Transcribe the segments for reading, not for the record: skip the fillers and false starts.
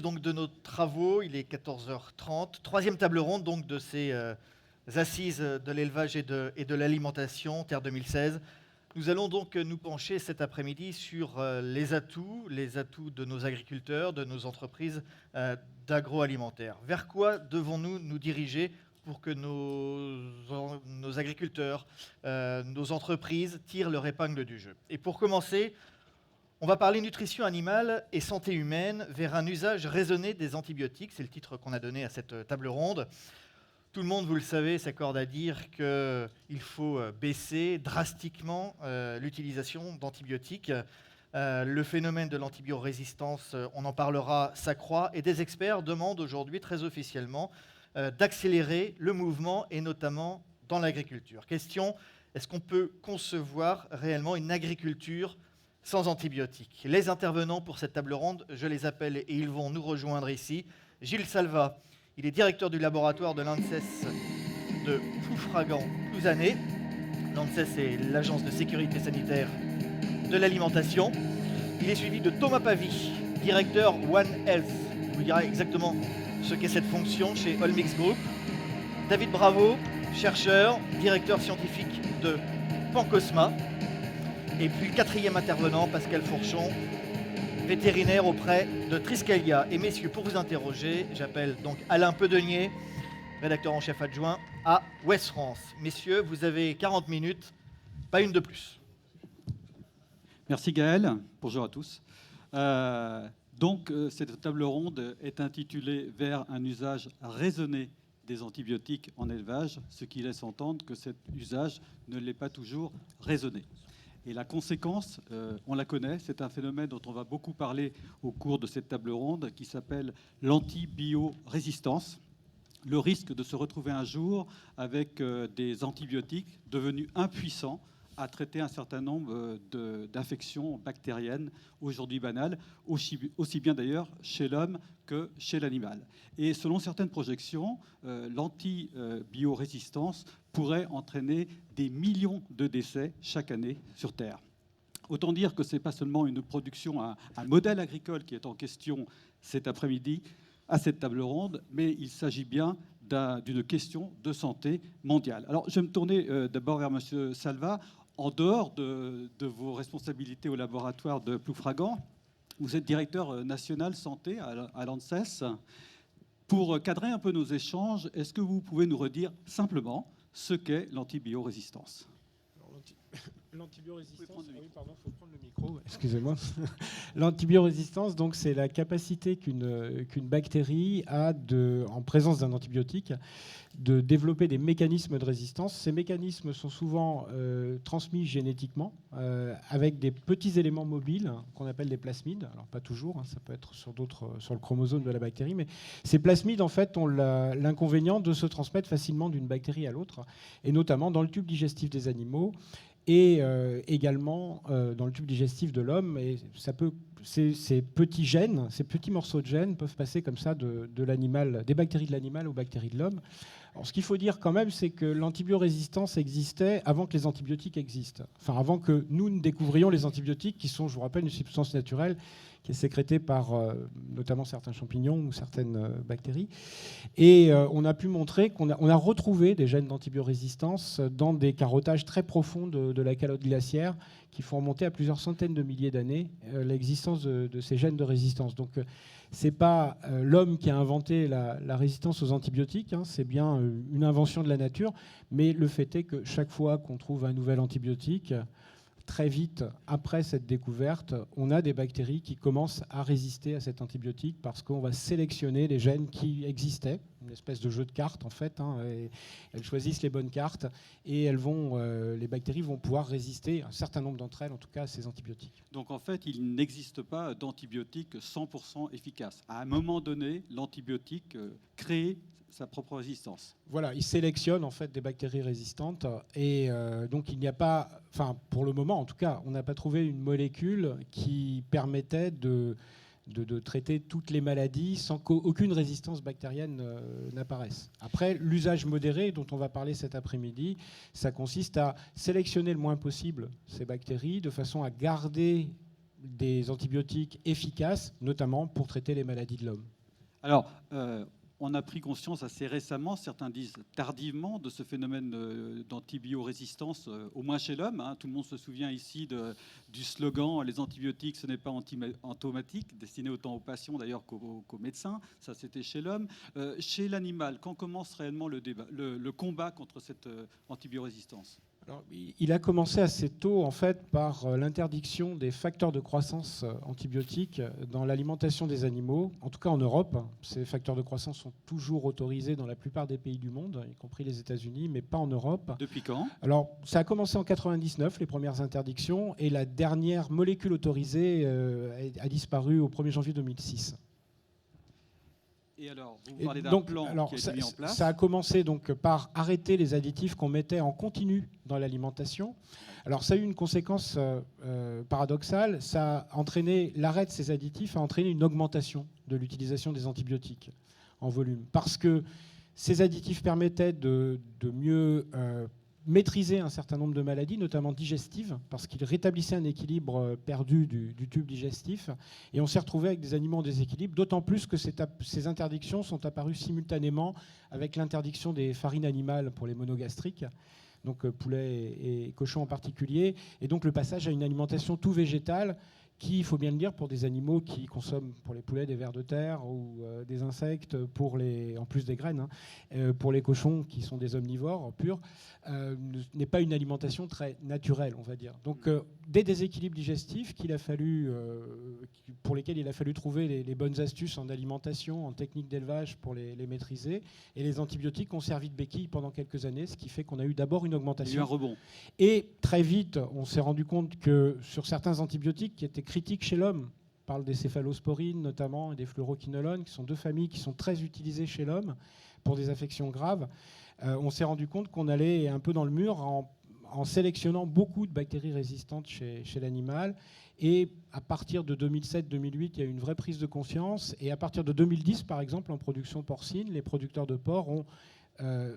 donc de nos travaux, il est 14h30. Troisième table ronde donc de ces assises de l'élevage et de l'alimentation, Terre 2016. Nous allons donc nous pencher cet après-midi sur les atouts de nos agriculteurs, de nos entreprises d'agroalimentaire. Vers quoi devons-nous nous diriger pour que nos agriculteurs, nos entreprises tirent leur épingle du jeu? Et pour commencer, on va parler nutrition animale et santé humaine vers un usage raisonné des antibiotiques. C'est le titre qu'on a donné à cette table ronde. Tout le monde, vous le savez, s'accorde à dire qu'il faut baisser drastiquement l'utilisation d'antibiotiques. Le phénomène de l'antibiorésistance, on en parlera, s'accroît. Et des experts demandent aujourd'hui très officiellement d'accélérer le mouvement et notamment dans l'agriculture. Question, est-ce qu'on peut concevoir réellement une agriculture sans antibiotiques? Les intervenants pour cette table ronde, je les appelle et ils vont nous rejoindre ici. Gilles Salva, il est directeur du laboratoire de l'ANSES de Ploufragan-Plouzané. L'ANSES est l'agence de sécurité sanitaire de l'alimentation. Il est suivi de Thomas Pavy, directeur One Health. Il vous dira exactement ce qu'est cette fonction chez Olmix Group. David Bravo, chercheur, directeur scientifique de Pancosma. Et puis le quatrième intervenant, Pascal Fourchon, vétérinaire auprès de Triskalia. Et messieurs, pour vous interroger, j'appelle donc Alain Pedenier, rédacteur en chef adjoint à Ouest France. Messieurs, vous avez 40 minutes, pas une de plus. Merci Gaël, bonjour à tous. Cette table ronde est intitulée « Vers un usage raisonné des antibiotiques en élevage », ce qui laisse entendre que cet usage ne l'est pas toujours raisonné. Et la conséquence, on la connaît, c'est un phénomène dont on va beaucoup parler au cours de cette table ronde qui s'appelle l'antibiorésistance. Le risque de se retrouver un jour avec des antibiotiques devenus impuissants à traiter un certain nombre d'infections bactériennes, aujourd'hui banales, aussi bien d'ailleurs chez l'homme que chez l'animal. Et selon certaines projections, l'antibiorésistance pourrait entraîner des millions de décès chaque année sur Terre. Autant dire que ce n'est pas seulement une production, un modèle agricole qui est en question cet après-midi à cette table ronde, mais il s'agit bien d'une question de santé mondiale. Alors, je vais me tourner d'abord vers M. Salva. En dehors de vos responsabilités au laboratoire de Ploufragan, vous êtes directeur national santé à l'ANSES. Pour cadrer un peu nos échanges, est-ce que vous pouvez nous redire simplement ce qu'est l'antibiorésistance? L'antibiorésistance, oui, pardon, il faut prendre le micro, excusez-moi. L'antibiorésistance, donc, c'est la capacité qu'une bactérie a, en présence d'un antibiotique, de développer des mécanismes de résistance. Ces mécanismes sont souvent transmis génétiquement avec des petits éléments mobiles qu'on appelle des plasmides. Alors pas toujours, ça peut être sur le chromosome de la bactérie, mais ces plasmides en fait ont l'inconvénient de se transmettre facilement d'une bactérie à l'autre, et notamment dans le tube digestif des animaux et également dans le tube digestif de l'homme. Et ces petits gènes, ces petits morceaux de gènes peuvent passer comme ça de l'animal, des bactéries de l'animal aux bactéries de l'homme. Alors, ce qu'il faut dire quand même, c'est que l'antibiorésistance existait avant que les antibiotiques existent. Enfin, avant que nous ne découvrions les antibiotiques, qui sont, je vous rappelle, une substance naturelle qui est sécrétée par notamment certains champignons ou certaines bactéries. Et on a pu montrer qu'on a retrouvé des gènes d'antibiorésistance dans des carottages très profonds de la calotte glaciaire qui font remonter à plusieurs centaines de milliers d'années l'existence de ces gènes de résistance. Donc, ce n'est pas l'homme qui a inventé la résistance aux antibiotiques, c'est bien une invention de la nature, mais le fait est que chaque fois qu'on trouve un nouvel antibiotique, très vite, après cette découverte, on a des bactéries qui commencent à résister à cet antibiotique parce qu'on va sélectionner les gènes qui existaient, une espèce de jeu de cartes en fait, et elles choisissent les bonnes cartes et les bactéries vont pouvoir résister, un certain nombre d'entre elles en tout cas, à ces antibiotiques. Donc en fait, il n'existe pas d'antibiotique 100% efficace. À un moment donné, l'antibiotique crée sa propre résistance. Voilà, il sélectionne en fait des bactéries résistantes et donc il n'y a pas, enfin pour le moment en tout cas, on n'a pas trouvé une molécule qui permettait de traiter toutes les maladies sans qu'aucune résistance bactérienne n'apparaisse. Après, l'usage modéré dont on va parler cet après-midi, ça consiste à sélectionner le moins possible ces bactéries de façon à garder des antibiotiques efficaces, notamment pour traiter les maladies de l'homme. Alors, on a pris conscience assez récemment, certains disent tardivement, de ce phénomène d'antibiorésistance, au moins chez l'homme. Hein. Tout le monde se souvient ici du slogan « Les antibiotiques, ce n'est pas automatique », destiné autant aux patients d'ailleurs qu'aux médecins. Ça, c'était chez l'homme. Chez l'animal, quand commence réellement le combat contre cette antibiorésistance ? Alors, il a commencé assez tôt en fait par l'interdiction des facteurs de croissance antibiotiques dans l'alimentation des animaux, en tout cas en Europe. Ces facteurs de croissance sont toujours autorisés dans la plupart des pays du monde, y compris les États-Unis, mais pas en Europe. Depuis quand ? Alors, ça a commencé en 99, les premières interdictions, et la dernière molécule autorisée a disparu au 1er janvier 2006. Et alors, vous parlez d'un plan qui a été mis en place. Ça a commencé donc par arrêter les additifs qu'on mettait en continu dans l'alimentation. Alors ça a eu une conséquence paradoxale. Ça a entraîné l'arrêt de ces additifs, a entraîné une augmentation de l'utilisation des antibiotiques en volume, parce que ces additifs permettaient de mieux maîtriser un certain nombre de maladies, notamment digestives, parce qu'ils rétablissaient un équilibre perdu du tube digestif. Et on s'est retrouvé avec des animaux en déséquilibre, d'autant plus que ces interdictions sont apparues simultanément avec l'interdiction des farines animales pour les monogastriques, donc poulet et cochon en particulier, et donc le passage à une alimentation tout végétale qui, il faut bien le dire, pour des animaux qui consomment pour les poulets des vers de terre ou des insectes, en plus des graines, pour les cochons qui sont des omnivores purs, n'est pas une alimentation très naturelle, on va dire. Donc des déséquilibres digestifs pour lesquels il a fallu trouver les bonnes astuces en alimentation, en technique d'élevage pour les maîtriser. Et les antibiotiques ont servi de béquille pendant quelques années, ce qui fait qu'on a eu d'abord une augmentation. Il y a eu un rebond. Et très vite, on s'est rendu compte que sur certains antibiotiques qui étaient critiques chez l'homme, on parle des céphalosporines notamment et des fluoroquinolones, qui sont deux familles qui sont très utilisées chez l'homme pour des affections graves, on s'est rendu compte qu'on allait un peu dans le mur en sélectionnant beaucoup de bactéries résistantes chez l'animal. Et à partir de 2007-2008, il y a eu une vraie prise de conscience. Et à partir de 2010, par exemple, en production porcine, les producteurs de porc ont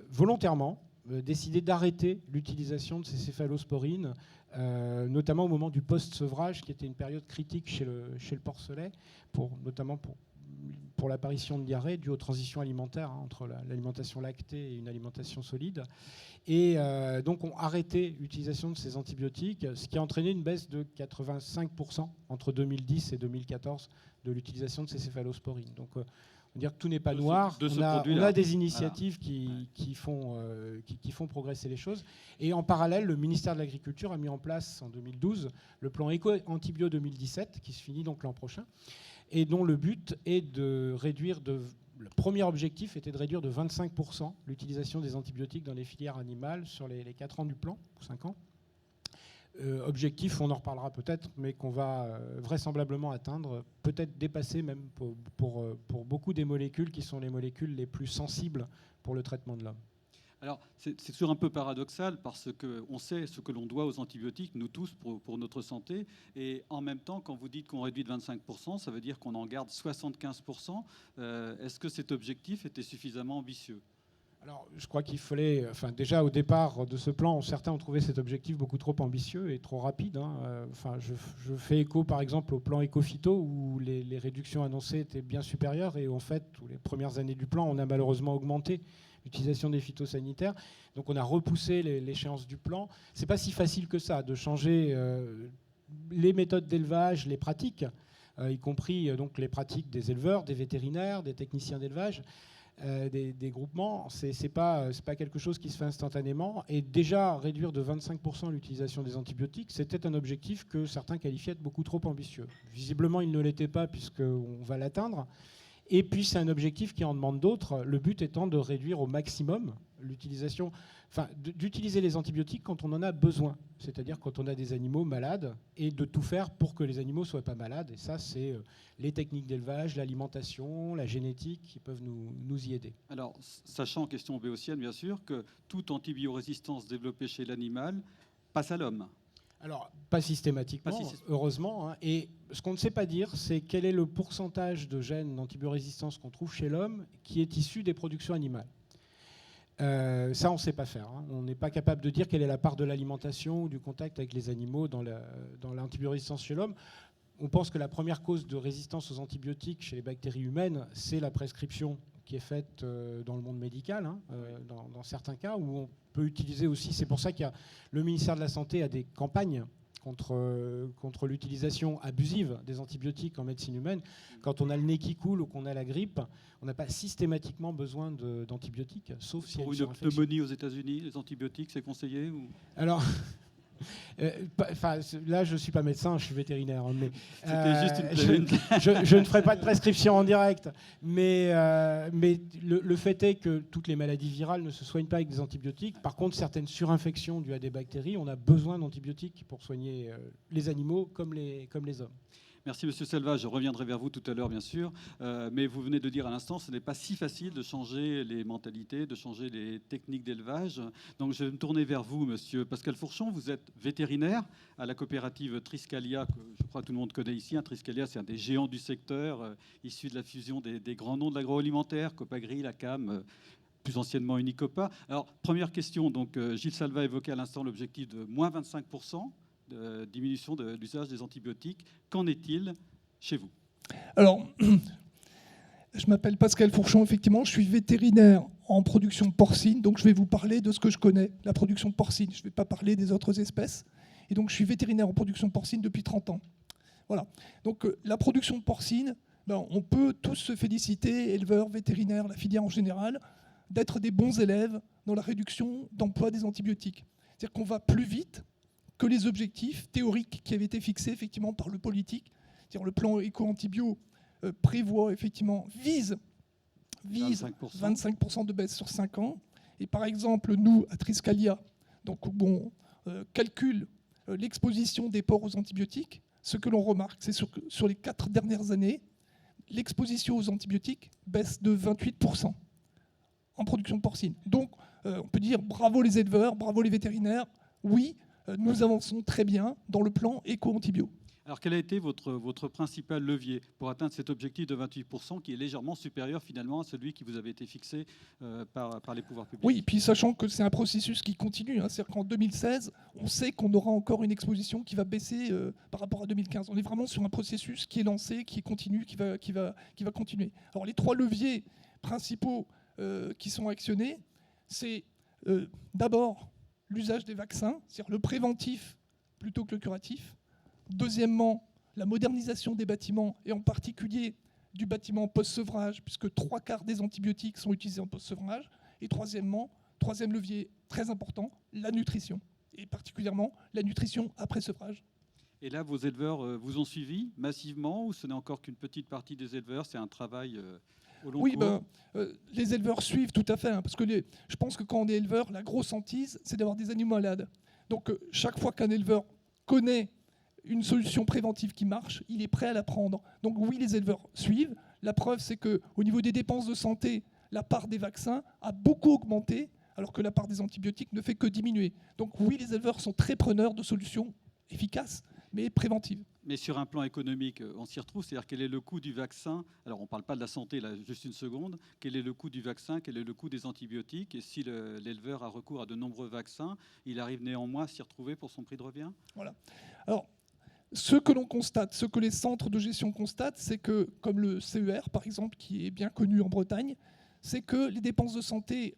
volontairement décidé d'arrêter l'utilisation de ces céphalosporines, notamment au moment du post-sevrage, qui était une période critique chez le porcelet, notamment pour l'apparition de diarrhée due aux transitions alimentaires entre l'alimentation lactée et une alimentation solide. Et donc on a arrêté l'utilisation de ces antibiotiques, ce qui a entraîné une baisse de 85% entre 2010 et 2014 de l'utilisation de ces céphalosporines. Donc on va dire que tout n'est pas noir. On a des initiatives qui font progresser les choses. Et en parallèle, le ministère de l'Agriculture a mis en place en 2012 le plan Éco-Antibio 2017, qui se finit donc l'an prochain, et dont le but est de réduire le premier objectif était de réduire de 25% l'utilisation des antibiotiques dans les filières animales sur les 4 ans du plan, ou 5 ans. Objectif, on en reparlera peut-être, mais qu'on va vraisemblablement atteindre, peut-être dépasser même pour beaucoup des molécules qui sont les molécules les plus sensibles pour le traitement de l'homme. Alors, c'est toujours un peu paradoxal parce qu'on sait ce que l'on doit aux antibiotiques, nous tous, pour notre santé. Et en même temps, quand vous dites qu'on réduit de 25%, ça veut dire qu'on en garde 75%. Est-ce que cet objectif était suffisamment ambitieux ? Alors, je crois qu'il fallait... déjà, au départ de ce plan, certains ont trouvé cet objectif beaucoup trop ambitieux et trop rapide. Je fais écho, par exemple, au plan Éco-Phyto, où les réductions annoncées étaient bien supérieures. Et en fait, les premières années du plan, on a malheureusement augmenté l'utilisation des phytosanitaires. Donc, on a repoussé l'échéance du plan. Ce n'est pas si facile que ça de changer les méthodes d'élevage, les pratiques, y compris donc, les pratiques des éleveurs, des vétérinaires, des techniciens d'élevage. Des groupements, c'est pas quelque chose qui se fait instantanément. Et déjà, réduire de 25% l'utilisation des antibiotiques, c'était un objectif que certains qualifiaient de beaucoup trop ambitieux. Visiblement, il ne l'était pas puisqu'on va l'atteindre. Et puis, c'est un objectif qui en demande d'autres, le but étant de réduire au maximum l'utilisation, d'utiliser les antibiotiques quand on en a besoin, c'est-à-dire quand on a des animaux malades, et de tout faire pour que les animaux ne soient pas malades. Et ça, c'est les techniques d'élevage, l'alimentation, la génétique qui peuvent nous y aider. Alors, sachant, question béotienne, bien sûr, que toute antibiorésistance développée chez l'animal passe à l'homme. Alors, pas systématiquement, heureusement. Et ce qu'on ne sait pas dire, c'est quel est le pourcentage de gènes d'antibiorésistance qu'on trouve chez l'homme qui est issu des productions animales. Ça, on ne sait pas faire. On n'est pas capable de dire quelle est la part de l'alimentation ou du contact avec les animaux dans l'antibiorésistance chez l'homme. on pense que la première cause de résistance aux antibiotiques chez les bactéries humaines, c'est la prescription qui est faite dans le monde médical, dans certains cas, où on peut utiliser aussi. C'est pour ça qu'il y a le ministère de la Santé a des campagnes contre l'utilisation abusive des antibiotiques en médecine humaine. Quand on a le nez qui coule ou qu'on a la grippe, on n'a pas systématiquement besoin d'antibiotiques, sauf si Pour une pneumonie aux États-Unis, les antibiotiques, c'est conseillé ou... Alors, là, je ne suis pas médecin, je suis vétérinaire. Mais, c'était juste je ne ferai pas de prescription en direct. Mais le fait est que toutes les maladies virales ne se soignent pas avec des antibiotiques. Par contre, certaines surinfections dues à des bactéries, on a besoin d'antibiotiques pour soigner les animaux comme les hommes. Merci Monsieur Selva, je reviendrai vers vous tout à l'heure bien sûr, mais vous venez de dire à l'instant ce n'est pas si facile de changer les mentalités, de changer les techniques d'élevage. Donc je vais me tourner vers vous Monsieur Pascal Fourchon, vous êtes vétérinaire à la coopérative Triskalia, que je crois que tout le monde connaît ici. Triskalia, c'est un des géants du secteur, issu de la fusion des grands noms de l'agroalimentaire, Copagri, la CAM, plus anciennement Unicopa. Alors première question, donc Gilles Salva évoquait à l'instant l'objectif de moins 25%. De diminution de l'usage des antibiotiques. Qu'en est-il chez vous? Alors, je m'appelle Pascal Fourchon, effectivement, je suis vétérinaire en production porcine, donc je vais vous parler de ce que je connais, la production porcine. Je ne vais pas parler des autres espèces. Et donc, je suis vétérinaire en production porcine depuis 30 ans. Voilà. Donc, la production porcine, on peut tous se féliciter, éleveurs, vétérinaires, la filière en général, d'être des bons élèves dans la réduction d'emploi des antibiotiques. C'est-à-dire qu'on va plus vite que les objectifs théoriques qui avaient été fixés effectivement par le politique. C'est-à-dire le plan éco-antibio prévoit effectivement, vise 25% de baisse sur 5 ans. Et par exemple, nous, à Triskalia, donc, calcule l'exposition des porcs aux antibiotiques. Ce que l'on remarque, c'est sur les 4 dernières années, l'exposition aux antibiotiques baisse de 28% en production porcine. Donc, on peut dire bravo les éleveurs, bravo les vétérinaires. Oui, nous avançons très bien dans le plan éco-antibio. Alors quel a été votre principal levier pour atteindre cet objectif de 28% qui est légèrement supérieur finalement à celui qui vous avait été fixé par les pouvoirs publics? Oui, et puis sachant que c'est un processus qui continue, c'est-à-dire qu'en 2016, on sait qu'on aura encore une exposition qui va baisser par rapport à 2015. On est vraiment sur un processus qui est lancé, qui est continu, qui va continuer. Alors les 3 leviers principaux qui sont actionnés, c'est d'abord l'usage des vaccins, c'est-à-dire le préventif plutôt que le curatif. Deuxièmement, la modernisation des bâtiments, et en particulier du bâtiment post-sevrage, puisque 3/4 des antibiotiques sont utilisés en post-sevrage. Et troisièmement, troisième levier très important, la nutrition, et particulièrement la nutrition après sevrage. Et là, vos éleveurs vous ont suivi massivement, ou ce n'est encore qu'une petite partie des éleveurs? C'est un travail au long cours. Les éleveurs suivent tout à fait, parce que je pense que quand on est éleveur, la grosse hantise, c'est d'avoir des animaux malades. Donc chaque fois qu'un éleveur connaît une solution préventive qui marche, il est prêt à la prendre. Donc oui, les éleveurs suivent. La preuve, c'est qu'au niveau des dépenses de santé, la part des vaccins a beaucoup augmenté, alors que la part des antibiotiques ne fait que diminuer. Donc oui, les éleveurs sont très preneurs de solutions efficaces, mais préventives. Mais sur un plan économique, on s'y retrouve, c'est-à-dire quel est le coût du vaccin? Alors on ne parle pas de la santé, là, juste une seconde. Quel est le coût du vaccin? Quel est le coût des antibiotiques? Et si l'éleveur a recours à de nombreux vaccins, il arrive néanmoins à s'y retrouver pour son prix de revient? Voilà. Alors, ce que l'on constate, ce que les centres de gestion constatent, c'est que, comme le CER, par exemple, qui est bien connu en Bretagne, c'est que les dépenses de santé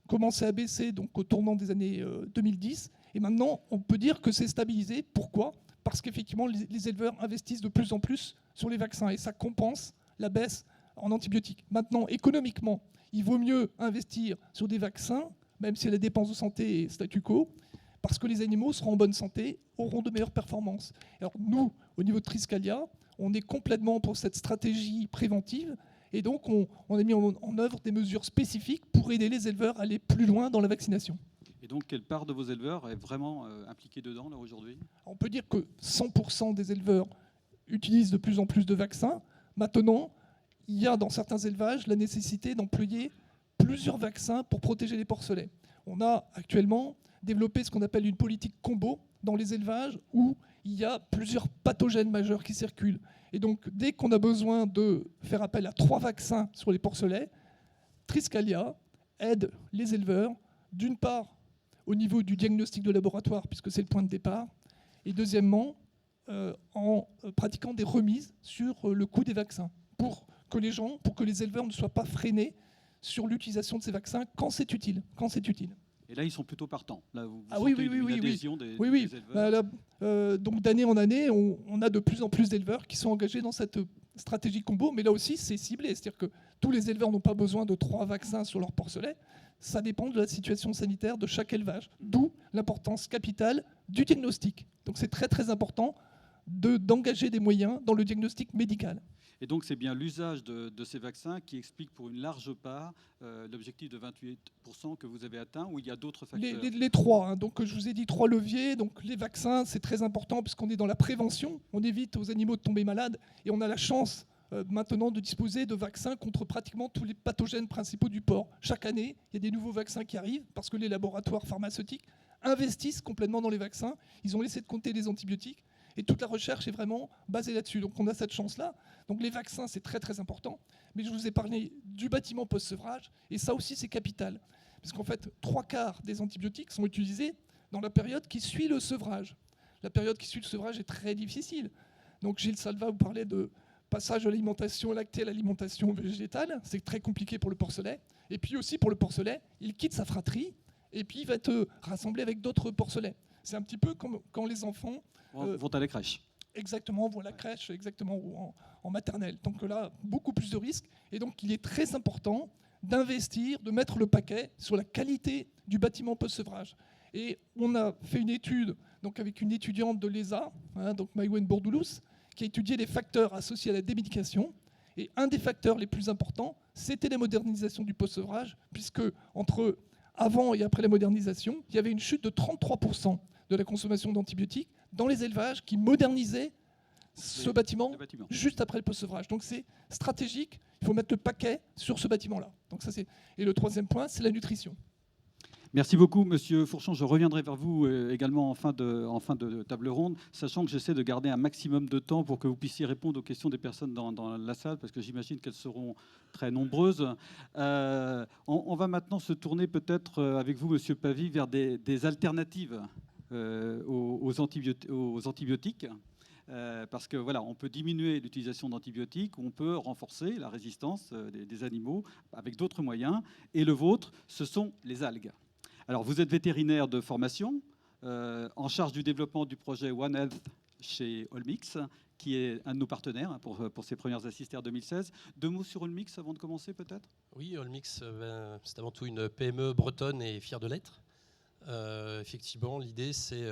commençaient à baisser donc, au tournant des années 2010. Et maintenant, on peut dire que c'est stabilisé. Pourquoi ? Parce qu'effectivement, les éleveurs investissent de plus en plus sur les vaccins et ça compense la baisse en antibiotiques. Maintenant, économiquement, il vaut mieux investir sur des vaccins, même si la dépense de santé est statu quo, parce que les animaux seront en bonne santé, auront de meilleures performances. Alors nous, au niveau de Triskalia, on est complètement pour cette stratégie préventive et donc on a mis en œuvre des mesures spécifiques pour aider les éleveurs à aller plus loin dans la vaccination. Et donc, quelle part de vos éleveurs est vraiment impliquée dedans, là, aujourd'hui? On peut dire que 100% des éleveurs utilisent de plus en plus de vaccins. Maintenant, il y a dans certains élevages la nécessité d'employer plusieurs vaccins pour protéger les porcelets. On a actuellement développé ce qu'on appelle une politique combo dans les élevages où il y a plusieurs pathogènes majeurs qui circulent. Et donc, dès qu'on a besoin de faire appel à 3 vaccins sur les porcelets, Triskalia aide les éleveurs, d'une part, au niveau du diagnostic de laboratoire, puisque c'est le point de départ, et deuxièmement, en pratiquant des remises sur le coût des vaccins pour que les éleveurs ne soient pas freinés sur l'utilisation de ces vaccins quand c'est utile. Et là, ils sont plutôt partants. Là, vous Ah oui, sentez oui, une oui, adhésion des Oui. éleveurs. Donc d'année en année, on a de plus en plus d'éleveurs qui sont engagés dans cette stratégie combo, mais là aussi c'est ciblé, c'est-à-dire que tous les éleveurs n'ont pas besoin de 3 vaccins sur leur porcelet, ça dépend de la situation sanitaire de chaque élevage, d'où l'importance capitale du diagnostic. Donc c'est très très important d'engager des moyens dans le diagnostic médical. Et donc, c'est bien l'usage de ces vaccins qui explique pour une large part l'objectif de 28% que vous avez atteint, ou il y a d'autres facteurs? Les 3. Hein. Donc, je vous ai dit 3 leviers. Donc, les vaccins, c'est très important puisqu'on est dans la prévention. On évite aux animaux de tomber malades. Et on a la chance maintenant de disposer de vaccins contre pratiquement tous les pathogènes principaux du porc. Chaque année, il y a des nouveaux vaccins qui arrivent parce que les laboratoires pharmaceutiques investissent complètement dans les vaccins. Ils ont laissé de compter les antibiotiques. Et toute la recherche est vraiment basée là-dessus. Donc on a cette chance-là. Donc les vaccins, c'est très très important. Mais je vous ai parlé du bâtiment post-sevrage. Et ça aussi, c'est capital. Parce qu'en fait, 3/4 des antibiotiques sont utilisés dans la période qui suit le sevrage. La période qui suit le sevrage est très difficile. Donc Gilles Salva vous parlait de passage de l'alimentation lactée à l'alimentation végétale. C'est très compliqué pour le porcelet. Et puis aussi pour le porcelet, il quitte sa fratrie et puis il va être rassemblé avec d'autres porcelets. C'est un petit peu comme quand les enfants vont à la crèche. Exactement, vont à la crèche, exactement, ou en maternelle. Donc là, beaucoup plus de risques. Et donc, il est très important d'investir, de mettre le paquet sur la qualité du bâtiment post-sevrage. Et on a fait une étude donc avec une étudiante de l'ESA, donc Maïwen Bourdoulos, qui a étudié les facteurs associés à la démédication. Et un des facteurs les plus importants, c'était la modernisation du post-sevrage, puisque entre avant et après la modernisation, il y avait une chute de 33% de la consommation d'antibiotiques dans les élevages qui modernisaient ce bâtiment juste après le post-sevrage. Donc c'est stratégique, il faut mettre le paquet sur ce bâtiment-là. Donc ça, et le troisième point, c'est la nutrition. Merci beaucoup, Monsieur Fourchon. Je reviendrai vers vous également en fin de table ronde, sachant que j'essaie de garder un maximum de temps pour que vous puissiez répondre aux questions des personnes dans la salle, parce que j'imagine qu'elles seront très nombreuses. On va maintenant se tourner peut-être avec vous, Monsieur Pavy, vers des alternatives aux antibiotiques. Parce que voilà, on peut diminuer l'utilisation d'antibiotiques, on peut renforcer la résistance des animaux avec d'autres moyens. Et le vôtre, ce sont les algues. Alors, vous êtes vétérinaire de formation, en charge du développement du projet One Health chez Olmix, qui est un de nos partenaires pour ces premières assises Terre 2016. 2 mots sur Olmix avant de commencer, peut-être? Oui, Olmix, c'est avant tout une PME bretonne et fière de l'être. Effectivement, l'idée, c'est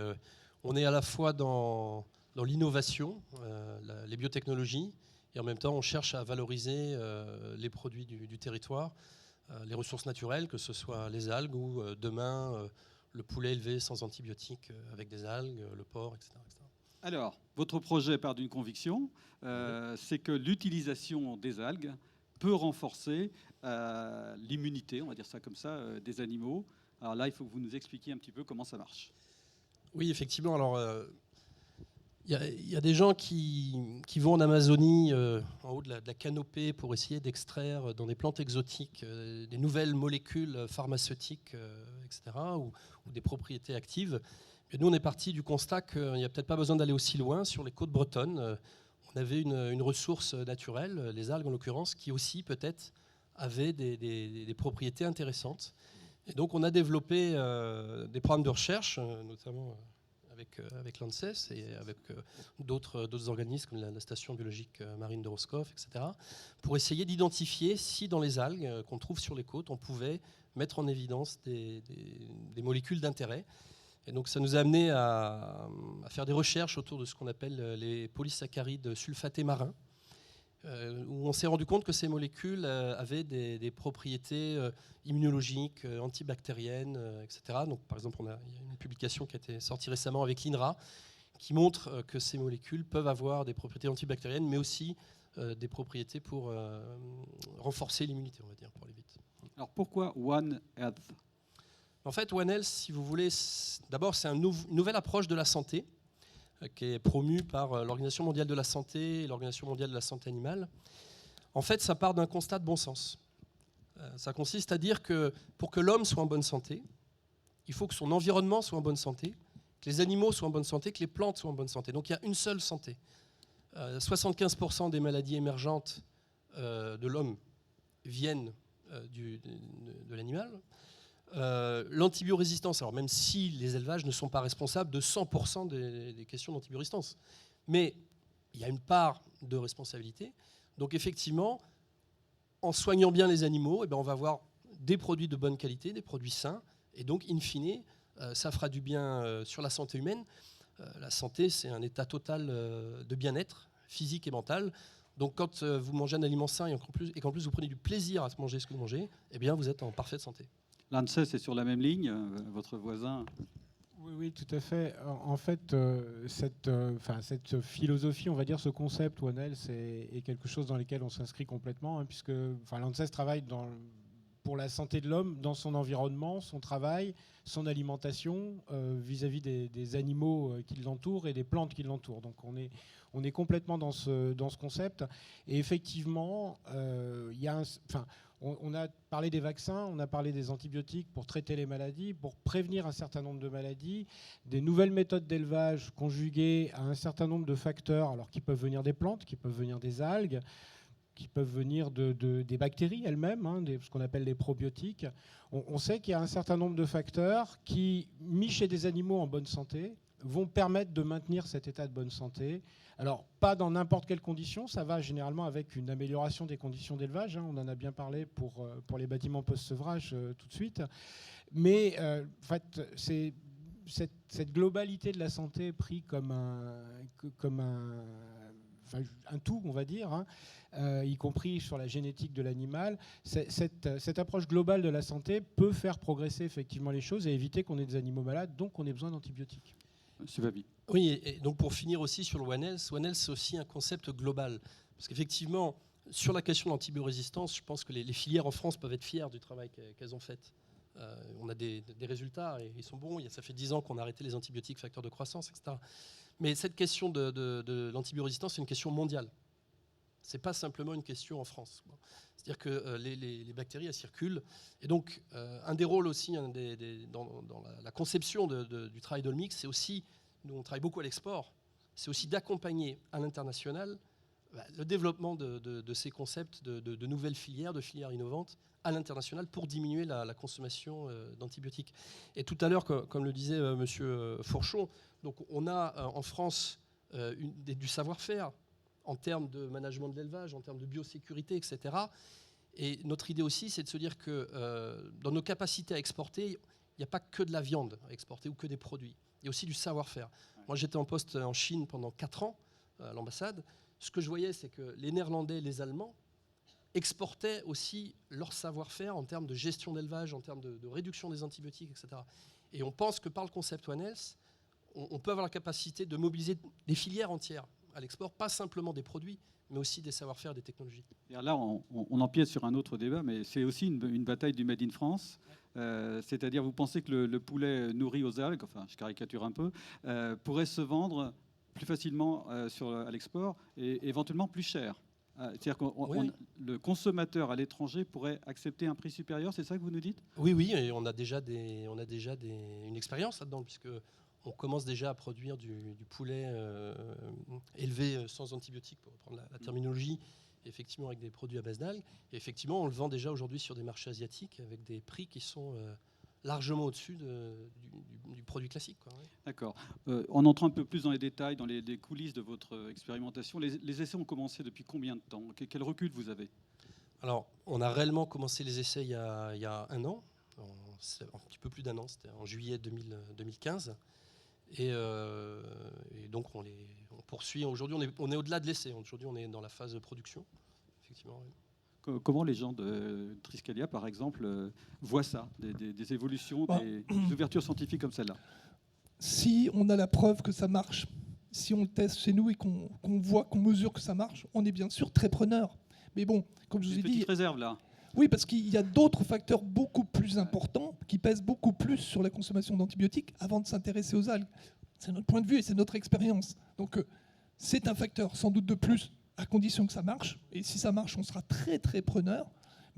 on est à la fois dans l'innovation, les biotechnologies, et en même temps, on cherche à valoriser les produits du territoire, les ressources naturelles, que ce soit les algues ou demain le poulet élevé sans antibiotiques avec des algues, le porc, etc. Alors, votre projet part d'une conviction, c'est que l'utilisation des algues peut renforcer l'immunité, on va dire ça comme ça, des animaux. Alors là, il faut que vous nous expliquiez un petit peu comment ça marche. Oui, effectivement. Alors, il y a des gens qui vont en Amazonie, en haut de la canopée, pour essayer d'extraire dans des plantes exotiques des nouvelles molécules pharmaceutiques, etc., ou des propriétés actives. Mais nous, on est parti du constat qu'il n'y a peut-être pas besoin d'aller aussi loin. Sur les côtes bretonnes, on avait une ressource naturelle, les algues en l'occurrence, qui aussi peut-être avaient des propriétés intéressantes. Et donc, on a développé des programmes de recherche, notamment avec l'ANSES et avec d'autres organismes comme la Station biologique marine de Roscoff, etc., pour essayer d'identifier si dans les algues qu'on trouve sur les côtes, on pouvait mettre en évidence des molécules d'intérêt. Et donc, ça nous a amené à faire des recherches autour de ce qu'on appelle les polysaccharides sulfatés marins, où on s'est rendu compte que ces molécules avaient des propriétés immunologiques, antibactériennes, etc. Donc, par exemple, il y a une publication qui a été sortie récemment avec l'INRA qui montre que ces molécules peuvent avoir des propriétés antibactériennes, mais aussi des propriétés pour renforcer l'immunité, on va dire, pour aller vite. Alors, pourquoi One Health ? En fait, One Health, si vous voulez, d'abord, c'est une nouvelle approche de la santé qui est promue par l'Organisation mondiale de la santé et l'Organisation mondiale de la santé animale. En fait, ça part d'un constat de bon sens. Ça consiste à dire que pour que l'homme soit en bonne santé, il faut que son environnement soit en bonne santé que les animaux soient en bonne santé, que les plantes soient en bonne santé. Donc il y a une seule santé. 75% des maladies émergentes de l'homme viennent de l'animal. L'antibiorésistance, alors même si les élevages ne sont pas responsables de 100% des questions d'antibiorésistance, mais il y a une part de responsabilité. Donc effectivement, en soignant bien les animaux, on va avoir des produits de bonne qualité, des produits sains, et donc in fine, ça fera du bien sur la santé humaine. La santé, c'est un état total de bien-être physique et mental. Donc quand vous mangez un aliment sain et qu'en plus vous prenez du plaisir à manger ce que vous mangez, vous êtes en parfaite santé. L'ANSES est sur la même ligne, votre voisin. Oui, tout à fait. En fait, cette philosophie, on va dire, ce concept One Health est quelque chose dans lequel on s'inscrit complètement, puisque l'ANSES travaille pour la santé de l'homme dans son environnement, son travail, son alimentation vis-à-vis des animaux qui l'entourent et des plantes qui l'entourent. Donc on est complètement dans ce concept. Et effectivement, on a parlé des vaccins, on a parlé des antibiotiques pour traiter les maladies, pour prévenir un certain nombre de maladies, des nouvelles méthodes d'élevage conjuguées à un certain nombre de facteurs, alors qui peuvent venir des plantes, qui peuvent venir des algues, qui peuvent venir des bactéries elles-mêmes, ce qu'on appelle les probiotiques. On sait qu'il y a un certain nombre de facteurs qui, mis chez des animaux en bonne santé, vont permettre de maintenir cet état de bonne santé. Alors, pas dans n'importe quelle condition, ça va généralement avec une amélioration des conditions d'élevage. On en a bien parlé pour les bâtiments post-sevrage tout de suite. Mais en fait, c'est cette globalité de la santé pris comme un tout, on va dire, y compris sur la génétique de l'animal. Cette approche globale de la santé peut faire progresser effectivement les choses et éviter qu'on ait des animaux malades, donc on ait besoin d'antibiotiques. Monsieur Babi. Oui, et donc pour finir aussi sur le One Health, c'est aussi un concept global. Parce qu'effectivement, sur la question de l'antibiorésistance, je pense que les filières en France peuvent être fières du travail qu'elles ont fait. On a des résultats et ils sont bons. Ça fait 10 ans qu'on a arrêté les antibiotiques facteurs de croissance, etc. Mais cette question de l'antibiorésistance, c'est une question mondiale. Ce n'est pas simplement une question en France. C'est-à-dire que les bactéries, elles circulent. Et donc, un des rôles aussi dans la conception du travail d'Olmix, c'est aussi, nous on travaille beaucoup à l'export, c'est aussi d'accompagner à l'international le développement de ces concepts de nouvelles filières, de filières innovantes à l'international pour diminuer la consommation d'antibiotiques. Et tout à l'heure, comme le disait Monsieur Fourchon, donc on a en France du savoir-faire en termes de management de l'élevage, en termes de biosécurité, etc. Et notre idée aussi, c'est de se dire que dans nos capacités à exporter, il n'y a pas que de la viande à exporter ou que des produits. Il y a aussi du savoir-faire. Moi, j'étais en poste en Chine pendant 4 ans, à l'ambassade. Ce que je voyais, c'est que les Néerlandais et les Allemands exportaient aussi leur savoir-faire en termes de gestion d'élevage, en termes de réduction des antibiotiques, etc. Et on pense que par le concept One Health, on peut avoir la capacité de mobiliser des filières entières à l'export, pas simplement des produits, mais aussi des savoir-faire, des technologies. Et là, on empiète sur un autre débat, mais c'est aussi une bataille du Made in France. C'est-à-dire, vous pensez que le poulet nourri aux algues, enfin, je caricature un peu, pourrait se vendre plus facilement à l'export et éventuellement plus cher. C'est-à-dire que le consommateur à l'étranger pourrait accepter un prix supérieur, c'est ça que vous nous dites ? Oui, et on a déjà une expérience là-dedans, puisque on commence déjà à produire du poulet élevé sans antibiotiques, pour reprendre la terminologie, effectivement avec des produits à base d'algues. Et effectivement, on le vend déjà aujourd'hui sur des marchés asiatiques avec des prix qui sont largement au-dessus du produit classique. D'accord. En entrant un peu plus dans les détails, dans les coulisses de votre expérimentation, les essais ont commencé depuis combien de temps ? Quel recul vous avez ? Alors, on a réellement commencé les essais il y a 1 an, un petit peu plus d'1 an, c'était en juillet 2015. Et donc on poursuit. Aujourd'hui, on est au-delà de l'essai. Aujourd'hui, on est dans la phase de production. Effectivement. Oui. Comment les gens de Triskalia, par exemple, voient ça, des évolutions, des ouvertures scientifiques comme celle-là ? Si on a la preuve que ça marche, si on le teste chez nous et qu'on voit, qu'on mesure que ça marche, on est bien sûr très preneur. Mais bon, comme je vous ai dit... Petite réserve, là. Oui, parce qu'il y a d'autres facteurs beaucoup plus importants qui pèsent beaucoup plus sur la consommation d'antibiotiques avant de s'intéresser aux algues. C'est notre point de vue et c'est notre expérience. Donc c'est un facteur sans doute de plus à condition que ça marche. Et si ça marche, on sera très très preneur.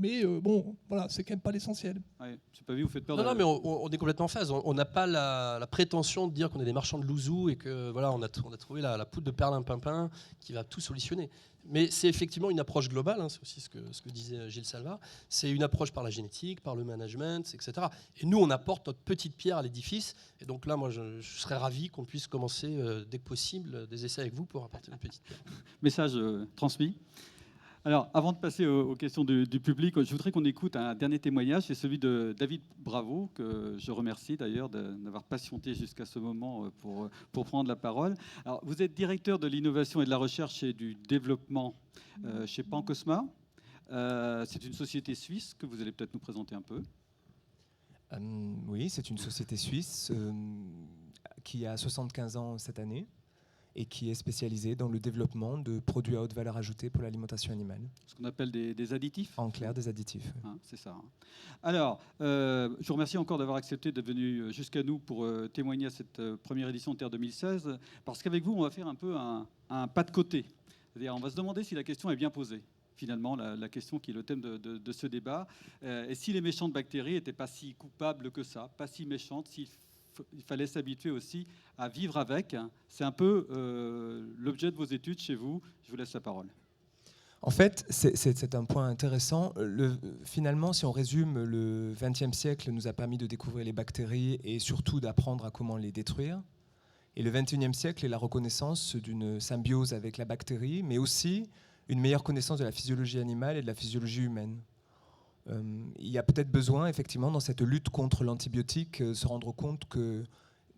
Mais bon, voilà, c'est quand même pas l'essentiel. Ouais, j'ai pas vu, vous faites peur. Non, mais on est complètement en phase. On n'a pas la prétention de dire qu'on est des marchands de louzou et que voilà, on a trouvé la poudre de perlimpinpin qui va tout solutionner. Mais c'est effectivement une approche globale, hein, c'est aussi ce que disait Gilles Salva. C'est une approche par la génétique, par le management, etc. Et nous, on apporte notre petite pierre à l'édifice. Et donc là, moi, je serais ravi qu'on puisse commencer dès que possible des essais avec vous pour apporter une petite pierre. Message transmis. Alors, avant de passer aux questions du public, je voudrais qu'on écoute un dernier témoignage. C'est celui de David Bravo, que je remercie d'ailleurs d'avoir patienté jusqu'à ce moment pour prendre la parole. Alors, vous êtes directeur de l'innovation et de la recherche et du développement chez Pancosma. C'est une société suisse que vous allez peut-être nous présenter un peu. Oui, c'est une société suisse qui a 75 ans cette année et qui est spécialisée dans le développement de produits à haute valeur ajoutée pour l'alimentation animale. Ce qu'on appelle des additifs. En clair, des additifs. Hein, c'est ça. Alors, je vous remercie encore d'avoir accepté d'être venu jusqu'à nous pour témoigner à cette première édition de Terre 2016, parce qu'avec vous, on va faire un peu un pas de côté. C'est-à-dire, on va se demander si la question est bien posée. Finalement, la question qui est le thème de ce débat. Et si les méchantes bactéries n'étaient pas si coupables que ça, pas si méchantes, il fallait s'habituer aussi à vivre avec. C'est un peu l'objet de vos études chez vous. Je vous laisse la parole. En fait, c'est un point intéressant. Finalement, si on résume, le XXe siècle nous a permis de découvrir les bactéries et surtout d'apprendre à comment les détruire. Et le XXIe siècle est la reconnaissance d'une symbiose avec la bactérie, mais aussi une meilleure connaissance de la physiologie animale et de la physiologie humaine. Il y a peut-être besoin, effectivement, dans cette lutte contre l'antibiotique, se rendre compte que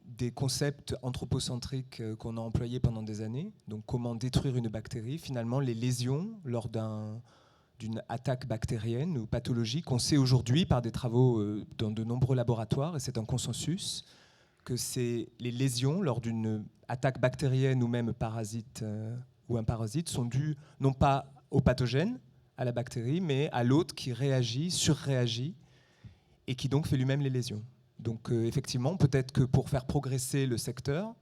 des concepts anthropocentriques qu'on a employés pendant des années, donc comment détruire une bactérie, finalement les lésions lors d'une attaque bactérienne ou pathologique, on sait aujourd'hui par des travaux dans de nombreux laboratoires, et c'est un consensus, que c'est les lésions lors d'une attaque bactérienne ou même parasite ou un parasite sont dues non pas au pathogène, à la bactérie, mais à l'hôte qui réagit, surréagit, et qui donc fait lui-même les lésions. Donc effectivement, peut-être que pour faire progresser le secteur,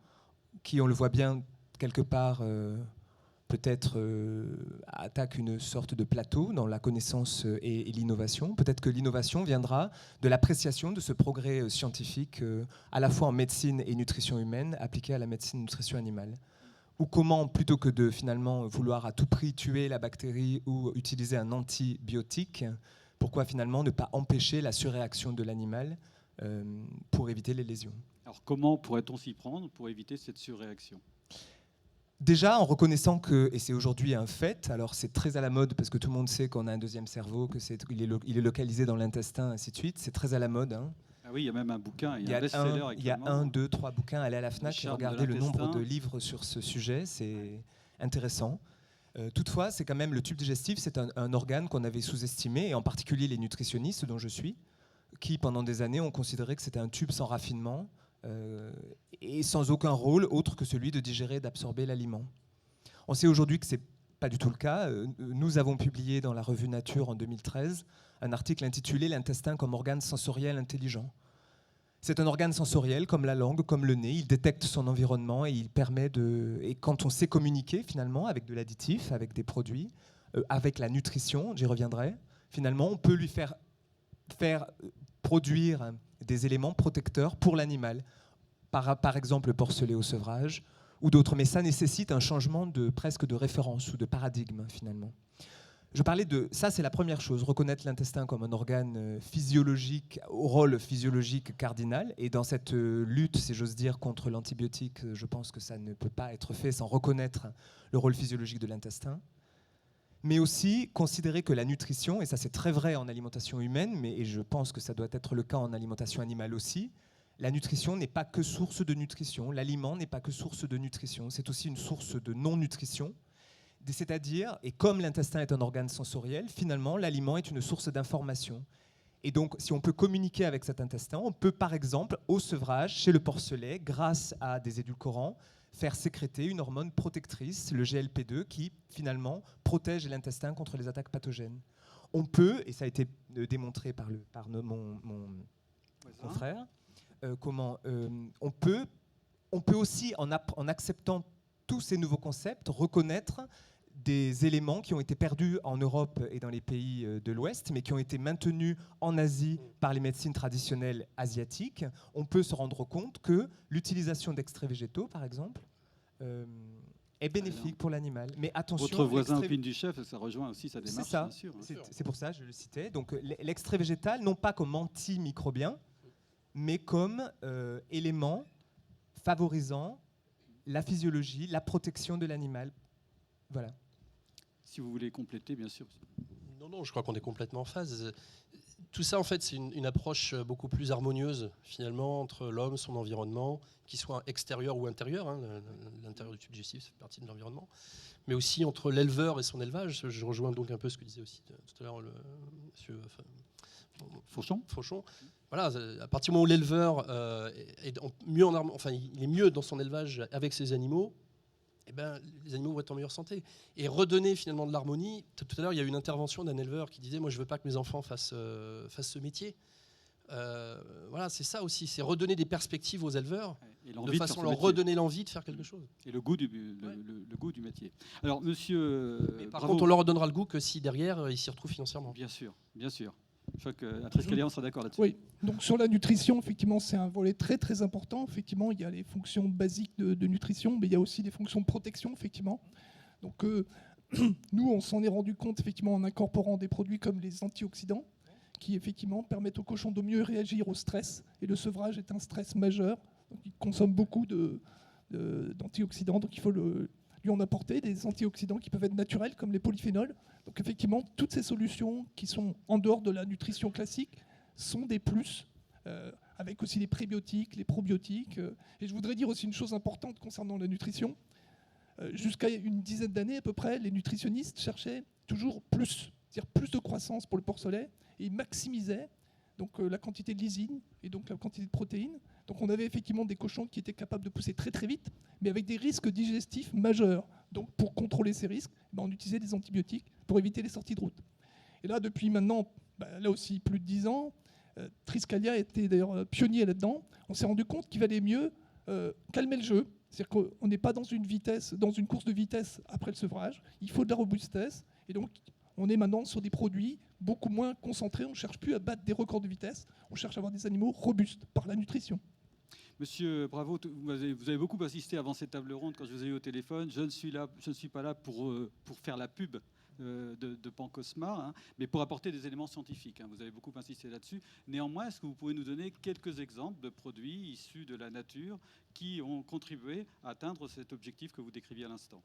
qui, on le voit bien, quelque part, peut-être attaque une sorte de plateau dans la connaissance et l'innovation, peut-être que l'innovation viendra de l'appréciation de ce progrès scientifique, à la fois en médecine et nutrition humaine, appliqué à la médecine et nutrition animale. Ou comment, plutôt que de finalement vouloir à tout prix tuer la bactérie ou utiliser un antibiotique, pourquoi finalement ne pas empêcher la surréaction de l'animal pour éviter les lésions? Alors comment pourrait-on s'y prendre pour éviter cette surréaction? Déjà en reconnaissant que, et c'est aujourd'hui un fait, alors c'est très à la mode parce que tout le monde sait qu'on a un deuxième cerveau, qu'il est localisé dans l'intestin, ainsi de suite, c'est très à la mode. Hein. Ah oui, il y a même un bouquin, il y a un best-seller actuellement. Il y a 1, 2, 3 bouquins, allez à la FNAC et regardez le nombre de livres sur ce sujet, c'est intéressant. Toutefois, c'est quand même le tube digestif, c'est un organe qu'on avait sous-estimé, et en particulier les nutritionnistes dont je suis, qui pendant des années ont considéré que c'était un tube sans raffinement et sans aucun rôle autre que celui de digérer et d'absorber l'aliment. On sait aujourd'hui que ce n'est pas du tout le cas. Nous avons publié dans la revue Nature en 2013 un article intitulé « L'intestin comme organe sensoriel intelligent ». C'est un organe sensoriel comme la langue, comme le nez. Il détecte son environnement et il permet de... Et quand on sait communiquer finalement avec de l'additif, avec des produits, avec la nutrition, j'y reviendrai, finalement on peut lui faire produire des éléments protecteurs pour l'animal. Par exemple le porcelet au sevrage ou d'autres. Mais ça nécessite un changement presque de référence ou de paradigme finalement. Je parlais de... Ça, c'est la première chose, reconnaître l'intestin comme un organe physiologique, au rôle physiologique cardinal. Et dans cette lutte, si j'ose dire, contre l'antibiotique, je pense que ça ne peut pas être fait sans reconnaître le rôle physiologique de l'intestin. Mais aussi considérer que la nutrition, et ça c'est très vrai en alimentation humaine, et je pense que ça doit être le cas en alimentation animale aussi, la nutrition n'est pas que source de nutrition, l'aliment n'est pas que source de nutrition, c'est aussi une source de non-nutrition. C'est-à-dire, et comme l'intestin est un organe sensoriel, finalement, l'aliment est une source d'information. Et donc, si on peut communiquer avec cet intestin, on peut, par exemple, au sevrage, chez le porcelet, grâce à des édulcorants, faire sécréter une hormone protectrice, le GLP-2, qui, finalement, protège l'intestin contre les attaques pathogènes. On peut, et ça a été démontré par mon confrère, on peut aussi, en acceptant tous ces nouveaux concepts, reconnaître des éléments qui ont été perdus en Europe et dans les pays de l'Ouest, mais qui ont été maintenus en Asie par les médecines traditionnelles asiatiques, on peut se rendre compte que l'utilisation d'extraits végétaux, par exemple, est bénéfique pour l'animal. Mais attention, Votre voisin Pin du Chef, ça rejoint aussi sa démarche, c'est ça. bien sûr. C'est pour ça que je le citais. Donc l'extrait végétal, non pas comme antimicrobien, mais comme élément favorisant la physiologie, la protection de l'animal. Voilà. Si vous voulez compléter, bien sûr. Non, je crois qu'on est complètement en phase. Tout ça, en fait, c'est une approche beaucoup plus harmonieuse, finalement, entre l'homme, son environnement, qu'il soit extérieur ou intérieur. Hein, l'intérieur du tube digestif, ça fait partie de l'environnement. Mais aussi entre l'éleveur et son élevage. Je rejoins donc un peu ce que disait aussi tout à l'heure le monsieur Fauchon. Voilà, à partir du moment où l'éleveur est il est mieux dans son élevage avec ses animaux, eh ben, les animaux vont être en meilleure santé. Et redonner finalement de l'harmonie. Tout à l'heure, il y a eu une intervention d'un éleveur qui disait « Moi, je ne veux pas que mes enfants fassent ce métier ». Voilà, c'est ça aussi, c'est redonner des perspectives aux éleveurs, de façon à leur redonner l'envie de faire quelque chose. Et le goût du métier. Alors, monsieur... Mais par contre, on leur redonnera le goût que si derrière, ils s'y retrouvent financièrement. Bien sûr, bien sûr. Je crois qu'à Triscalia, on sera d'accord là-dessus. Oui, donc sur la nutrition, effectivement, c'est un volet très très important. Effectivement, il y a les fonctions basiques de nutrition, mais il y a aussi des fonctions de protection, effectivement. Donc nous, on s'en est rendu compte, effectivement, en incorporant des produits comme les antioxydants, qui effectivement permettent aux cochons de mieux réagir au stress. Et le sevrage est un stress majeur. Donc, il consomme beaucoup d'antioxydants, donc il faut lui en apporter des antioxydants qui peuvent être naturels, comme les polyphénols. Donc effectivement, toutes ces solutions qui sont en dehors de la nutrition classique sont des plus, avec aussi les prébiotiques, les probiotiques. Et je voudrais dire aussi une chose importante concernant la nutrition. Jusqu'à une dizaine d'années à peu près, les nutritionnistes cherchaient toujours plus, c'est-à-dire plus de croissance pour le porcelet, et ils maximisaient donc, la quantité de lysine et donc la quantité de protéines. Donc on avait effectivement des cochons qui étaient capables de pousser très très vite, mais avec des risques digestifs majeurs. Donc pour contrôler ces risques, on utilisait des antibiotiques pour éviter les sorties de route. Et là, depuis maintenant, là aussi plus de 10 ans, Triscalia était d'ailleurs pionnier là-dedans. On s'est rendu compte qu'il valait mieux calmer le jeu. C'est-à-dire qu'on n'est pas dans une course de vitesse après le sevrage. Il faut de la robustesse. Et donc, on est maintenant sur des produits beaucoup moins concentrés. On ne cherche plus à battre des records de vitesse. On cherche à avoir des animaux robustes par la nutrition. Monsieur Bravo, vous avez beaucoup insisté avant cette table ronde quand je vous ai eu au téléphone. Je ne suis pas là pour faire la pub de Pancosmar, hein, mais pour apporter des éléments scientifiques. Hein. Vous avez beaucoup insisté là-dessus. Néanmoins, est-ce que vous pouvez nous donner quelques exemples de produits issus de la nature qui ont contribué à atteindre cet objectif que vous décriviez à l'instant ?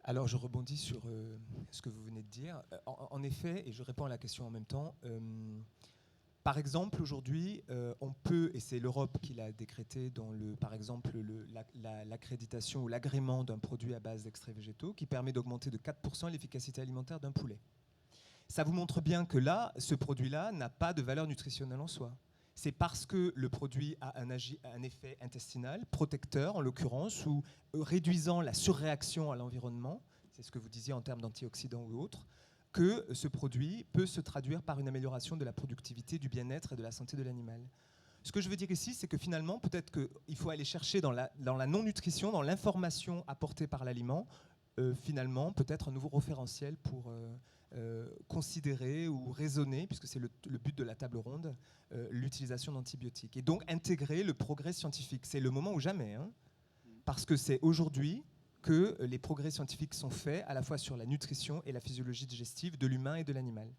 Alors, je rebondis sur ce que vous venez de dire. En effet, et je réponds à la question en même temps, par exemple, aujourd'hui, on peut, et c'est l'Europe qui l'a décrété dans par exemple l'accréditation ou l'agrément d'un produit à base d'extraits végétaux qui permet d'augmenter de 4% l'efficacité alimentaire d'un poulet. Ça vous montre bien que là, ce produit-là n'a pas de valeur nutritionnelle en soi. C'est parce que le produit a un effet intestinal, protecteur en l'occurrence, ou réduisant la surréaction à l'environnement, c'est ce que vous disiez en termes d'antioxydants ou autres, que ce produit peut se traduire par une amélioration de la productivité, du bien-être et de la santé de l'animal. Ce que je veux dire ici, c'est que finalement, peut-être qu'il faut aller chercher dans la non-nutrition, dans l'information apportée par l'aliment, finalement, peut-être un nouveau référentiel pour considérer ou raisonner, puisque c'est le but de la table ronde, l'utilisation d'antibiotiques. Et donc intégrer le progrès scientifique. C'est le moment ou jamais, hein, parce que c'est aujourd'hui que les progrès scientifiques sont faits à la fois sur la nutrition et la physiologie digestive de l'humain et de l'animal.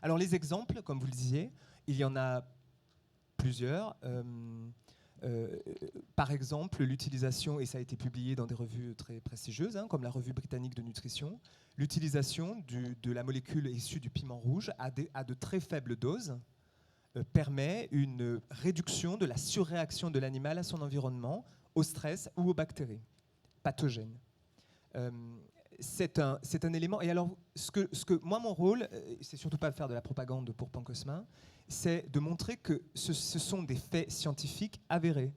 Alors les exemples, comme vous le disiez, il y en a plusieurs. Par exemple, l'utilisation, et ça a été publié dans des revues très prestigieuses, hein, comme la revue britannique de nutrition, l'utilisation de la molécule issue du piment rouge à de très faibles doses permet une réduction de la surréaction de l'animal à son environnement, au stress ou aux bactéries pathogènes. C'est un élément. Et alors, moi, mon rôle, c'est surtout pas de faire de la propagande pour Pancosma, c'est de montrer que ce sont des faits scientifiques avérés.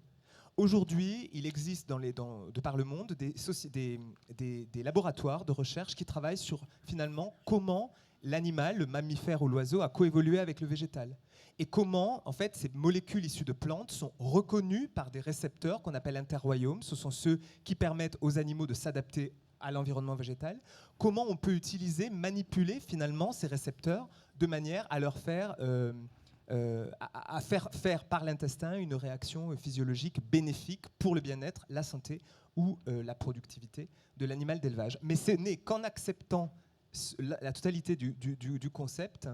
Aujourd'hui, il existe de par le monde des laboratoires de recherche qui travaillent sur finalement comment l'animal, le mammifère ou l'oiseau, a coévolué avec le végétal. Et comment, en fait, ces molécules issues de plantes sont reconnues par des récepteurs qu'on appelle interroyaumes. Ce sont ceux qui permettent aux animaux de s'adapter à l'environnement végétal, comment on peut utiliser, manipuler finalement ces récepteurs de manière à leur faire, à faire par l'intestin une réaction physiologique bénéfique pour le bien-être, la santé ou la productivité de l'animal d'élevage. Mais ce n'est qu'en acceptant la totalité du concept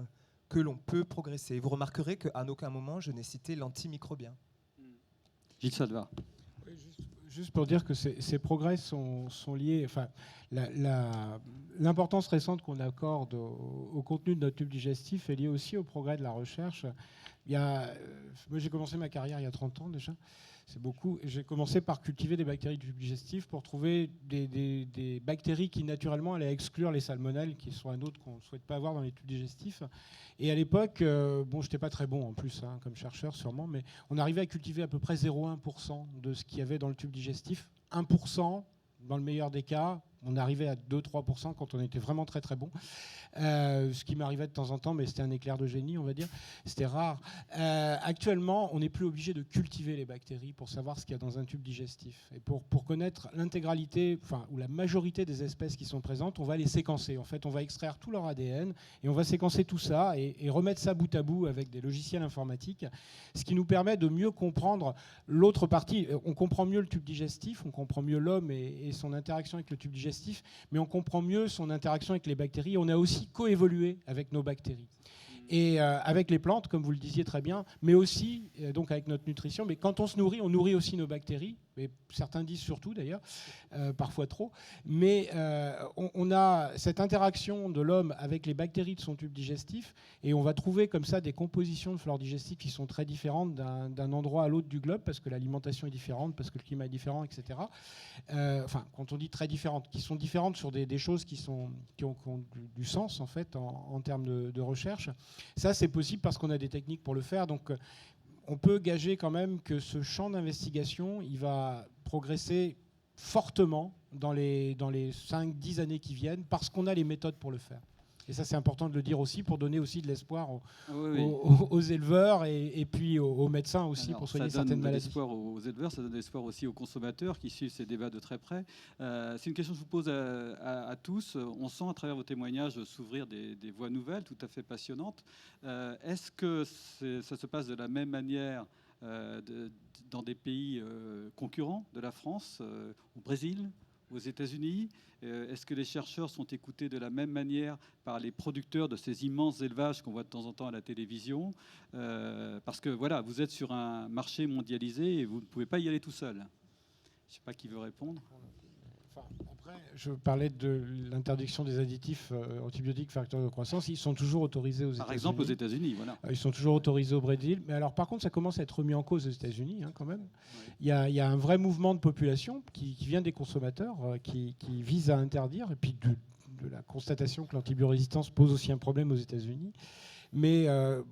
que l'on peut progresser. Vous remarquerez qu'à aucun moment je n'ai cité l'antimicrobien. Gilles Salva. Juste pour dire que ces progrès sont liés, enfin, l'importance récente qu'on accorde au contenu de notre tube digestif est liée aussi au progrès de la recherche. Moi, j'ai commencé ma carrière il y a 30 ans déjà, c'est beaucoup. J'ai commencé par cultiver des bactéries du tube digestif pour trouver des bactéries qui naturellement allaient exclure les salmonelles, qui sont un autre qu'on ne souhaite pas avoir dans les tubes digestifs. Et à l'époque, je n'étais pas très bon en plus, comme chercheur sûrement, mais on arrivait à cultiver à peu près 0,1% de ce qu'il y avait dans le tube digestif. 1%, dans le meilleur des cas, on arrivait à 2-3% quand on était vraiment très très bon. Ce qui m'arrivait de temps en temps, mais c'était un éclair de génie, on va dire. C'était rare. Actuellement, on n'est plus obligé de cultiver les bactéries pour savoir ce qu'il y a dans un tube digestif. Et pour connaître l'intégralité, ou la majorité des espèces qui sont présentes, on va les séquencer. En fait, on va extraire tout leur ADN et on va séquencer tout ça et remettre ça bout à bout avec des logiciels informatiques, ce qui nous permet de mieux comprendre l'autre partie. On comprend mieux le tube digestif, on comprend mieux l'homme et son interaction avec le tube digestif, mais on comprend mieux son interaction avec les bactéries. On a aussi coévolué avec nos bactéries. Et avec les plantes, comme vous le disiez très bien, mais aussi donc avec notre nutrition. Mais quand on se nourrit, on nourrit aussi nos bactéries. Mais certains disent surtout d'ailleurs, parfois trop. Mais on a cette interaction de l'homme avec les bactéries de son tube digestif, et on va trouver comme ça des compositions de flore digestive qui sont très différentes d'un endroit à l'autre du globe, parce que l'alimentation est différente, parce que le climat est différent, etc. Quand on dit très différentes, qui sont différentes sur des choses qui ont du sens en fait en termes de recherche. Ça, c'est possible parce qu'on a des techniques pour le faire. Donc, on peut gager quand même que ce champ d'investigation, il va progresser fortement dans les 5-10 années qui viennent parce qu'on a les méthodes pour le faire. Et ça, c'est important de le dire aussi pour donner aussi de l'espoir aux éleveurs et puis aux médecins aussi. Alors, pour soigner certaines maladies. Ça donne de l'espoir aux éleveurs, ça donne de l'espoir aussi aux consommateurs qui suivent ces débats de très près. C'est une question que je vous pose à tous. On sent à travers vos témoignages s'ouvrir des voies nouvelles tout à fait passionnantes. Est-ce que ça se passe de la même manière dans des pays concurrents de la France, au Brésil, aux États-Unis? Est-ce que les chercheurs sont écoutés de la même manière par les producteurs de ces immenses élevages qu'on voit de temps en temps à la télévision? Parce que voilà, vous êtes sur un marché mondialisé et vous ne pouvez pas y aller tout seul. Je ne sais pas qui veut répondre. Après, je parlais de l'interdiction des additifs antibiotiques facteurs de croissance. Ils sont toujours autorisés aux États-Unis. Par exemple, aux États-Unis, voilà. Ils sont toujours autorisés au Brésil. Mais alors, par contre, ça commence à être remis en cause aux États-Unis, quand même. Oui. Il y a un vrai mouvement de population qui vient des consommateurs, qui vise à interdire, et puis de la constatation que l'antibiorésistance pose aussi un problème aux États-Unis. Mais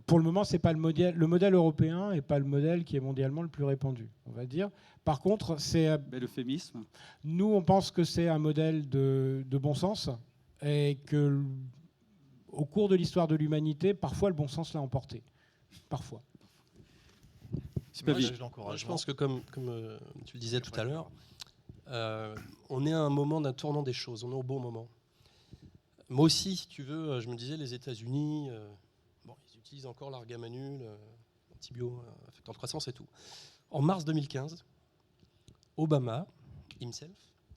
pour le moment, c'est pas le modèle européen n'est pas le modèle qui est mondialement le plus répandu, on va dire. Par contre, c'est l'euphémisme. Nous, on pense que c'est un modèle de bon sens et que, au cours de l'histoire de l'humanité, parfois le bon sens l'a emporté. Parfois. Moi, je pense que, comme tu le disais tout à l'heure, on est à un moment d'un tournant des choses. On est au bon moment. Moi aussi, si tu veux, je me disais, les États-Unis, ils utilisent encore l'argamanul, l'antibio, facteur de croissance et tout. En mars 2015, Obama, himself,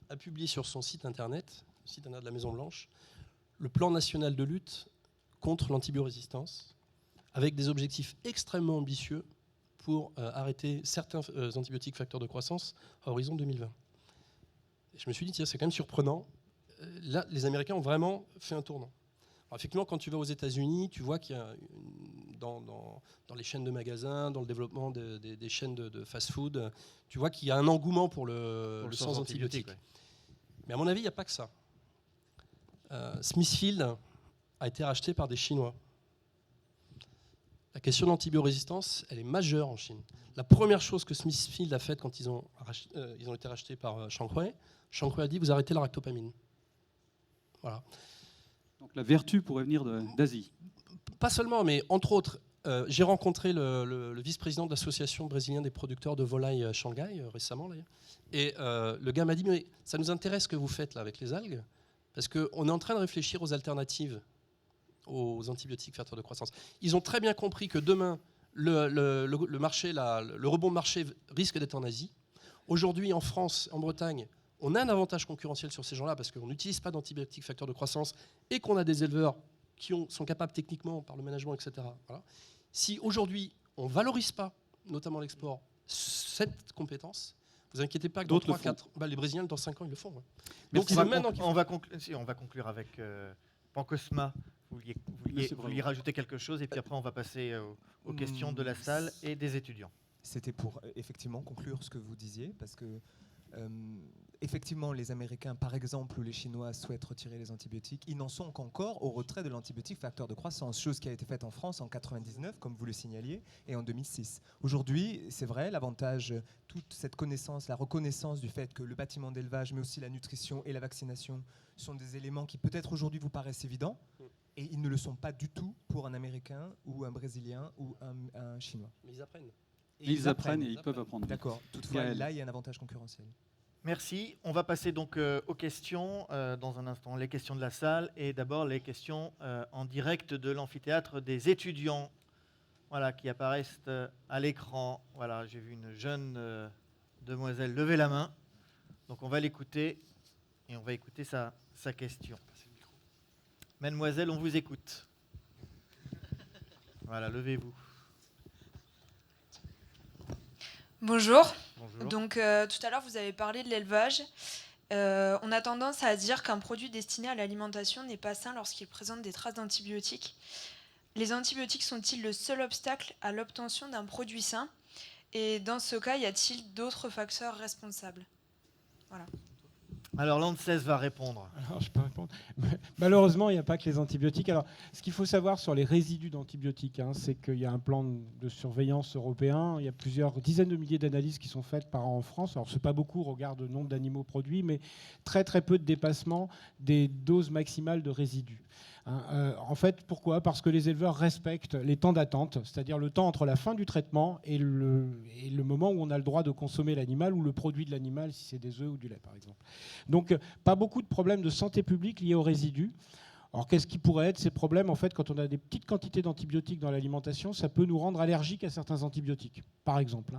a publié sur son site internet, le site internet de la Maison-Blanche, le plan national de lutte contre l'antibiorésistance, avec des objectifs extrêmement ambitieux pour arrêter certains antibiotiques facteurs de croissance à horizon 2020. Et je me suis dit, tiens, c'est quand même surprenant. Là, les Américains ont vraiment fait un tournant. Alors, effectivement, quand tu vas aux États-Unis, tu vois qu'il y a dans les chaînes de magasins, dans le développement des chaînes de fast-food, tu vois qu'il y a un engouement pour le sans antibiotiques. Ouais. Mais à mon avis, il n'y a pas que ça. Smithfield a été racheté par des Chinois. La question de l'antibiorésistance, elle est majeure en Chine. La première chose que Smithfield a faite quand ils ont été rachetés par Shanghai a dit, vous arrêtez la ractopamine. Voilà. Donc la vertu pourrait venir d'Asie. Pas seulement, mais entre autres, J'ai rencontré le vice-président de l'association brésilienne des producteurs de volailles à Shanghai récemment. D'ailleurs. Et le gars m'a dit, mais ça nous intéresse ce que vous faites là avec les algues, parce qu'on est en train de réfléchir aux alternatives aux antibiotiques facteurs de croissance. Ils ont très bien compris que demain, le marché, le rebond de marché risque d'être en Asie. Aujourd'hui, en France, en Bretagne, on a un avantage concurrentiel sur ces gens-là parce qu'on n'utilise pas d'antibiotiques facteurs de croissance et qu'on a des éleveurs qui sont capables techniquement, par le management, etc. Voilà. Si aujourd'hui, on ne valorise pas, notamment l'export, cette compétence, vous inquiétez pas que dans D'autres 3-4, les Brésiliens, dans 5 ans, ils le font. Ouais. Donc c'est maintenant qu'il faut- on va conclure avec Pancosma. Vous vouliez rajouter quelque chose et puis après on va passer aux questions de la salle et des étudiants. C'était pour effectivement conclure ce que vous disiez, parce que effectivement, les Américains, par exemple, ou les Chinois souhaitent retirer les antibiotiques. Ils n'en sont qu'encore au retrait de l'antibiotique facteur de croissance, chose qui a été faite en France en 99, comme vous le signaliez, et en 2006. Aujourd'hui, c'est vrai, l'avantage, toute cette connaissance, la reconnaissance du fait que le bâtiment d'élevage, mais aussi la nutrition et la vaccination sont des éléments qui peut-être aujourd'hui vous paraissent évidents, et ils ne le sont pas du tout pour un Américain ou un Brésilien ou un Chinois. Mais ils apprennent. Ils apprennent et ils peuvent apprendre. D'accord. Toutefois, Gaël. là, il y a un avantage concurrentiel. Merci. On va passer donc aux questions dans un instant. Les questions de la salle et d'abord les questions en direct de l'amphithéâtre des étudiants, voilà, qui apparaissent à l'écran. Voilà, j'ai vu une jeune demoiselle lever la main. Donc on va l'écouter et on va écouter sa question. Mademoiselle, on vous écoute. Voilà, levez-vous. Bonjour. Bonjour. Donc tout à l'heure vous avez parlé de l'élevage. On a tendance à dire qu'un produit destiné à l'alimentation n'est pas sain lorsqu'il présente des traces d'antibiotiques. Les antibiotiques sont-ils le seul obstacle à l'obtention d'un produit sain? Et dans ce cas, y a-t-il d'autres facteurs responsables? Voilà. Alors l'ANSES va répondre. Alors, je peux répondre. Malheureusement, il n'y a pas que les antibiotiques. Alors, ce qu'il faut savoir sur les résidus d'antibiotiques, c'est qu'il y a un plan de surveillance européen. Il y a plusieurs dizaines de milliers d'analyses qui sont faites par an en France. Alors, ce n'est pas beaucoup au regard du nombre d'animaux produits, mais très très peu de dépassement des doses maximales de résidus. En fait, pourquoi? Parce que les éleveurs respectent les temps d'attente, c'est-à-dire le temps entre la fin du traitement et le moment où on a le droit de consommer l'animal ou le produit de l'animal, si c'est des œufs ou du lait, par exemple. Donc, pas beaucoup de problèmes de santé publique liés aux résidus. Alors, qu'est-ce qui pourrait être ces problèmes? En fait, quand on a des petites quantités d'antibiotiques dans l'alimentation, ça peut nous rendre allergiques à certains antibiotiques, par exemple.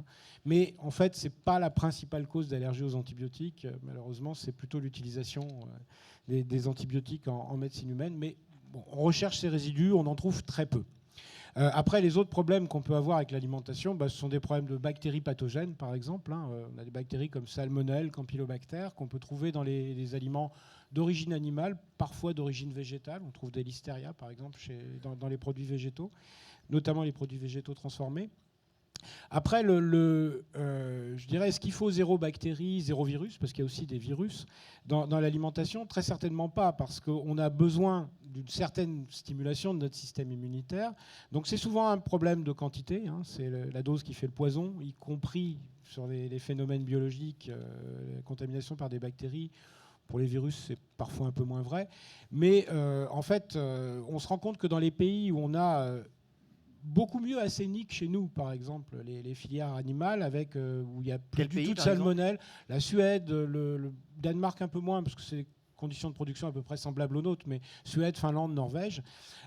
Mais en fait, ce n'est pas la principale cause d'allergie aux antibiotiques. Malheureusement, c'est plutôt l'utilisation des antibiotiques en médecine humaine. Mais bon, on recherche ces résidus, on en trouve très peu. Après, les autres problèmes qu'on peut avoir avec l'alimentation, ce sont des problèmes de bactéries pathogènes, par exemple. On a des bactéries comme Salmonelle, Campylobacter, qu'on peut trouver dans les aliments d'origine animale, parfois d'origine végétale. On trouve des Listeria, par exemple, dans les produits végétaux, notamment les produits végétaux transformés. Après, je dirais, est-ce qu'il faut zéro bactérie, zéro virus? Parce qu'il y a aussi des virus dans l'alimentation. Très certainement pas, parce qu'on a besoin d'une certaine stimulation de notre système immunitaire. Donc c'est souvent un problème de quantité. C'est la dose qui fait le poison, y compris sur les phénomènes biologiques, la contamination par des bactéries. Pour les virus, c'est parfois un peu moins vrai. Mais en fait, on se rend compte que dans les pays où on a beaucoup mieux assaini que chez nous, par exemple, les filières animales, où il n'y a plus Quel du pays, tout de par salmonelle. La Suède, le Danemark un peu moins, parce que c'est des conditions de production à peu près semblables aux nôtres, mais Suède, Finlande, Norvège.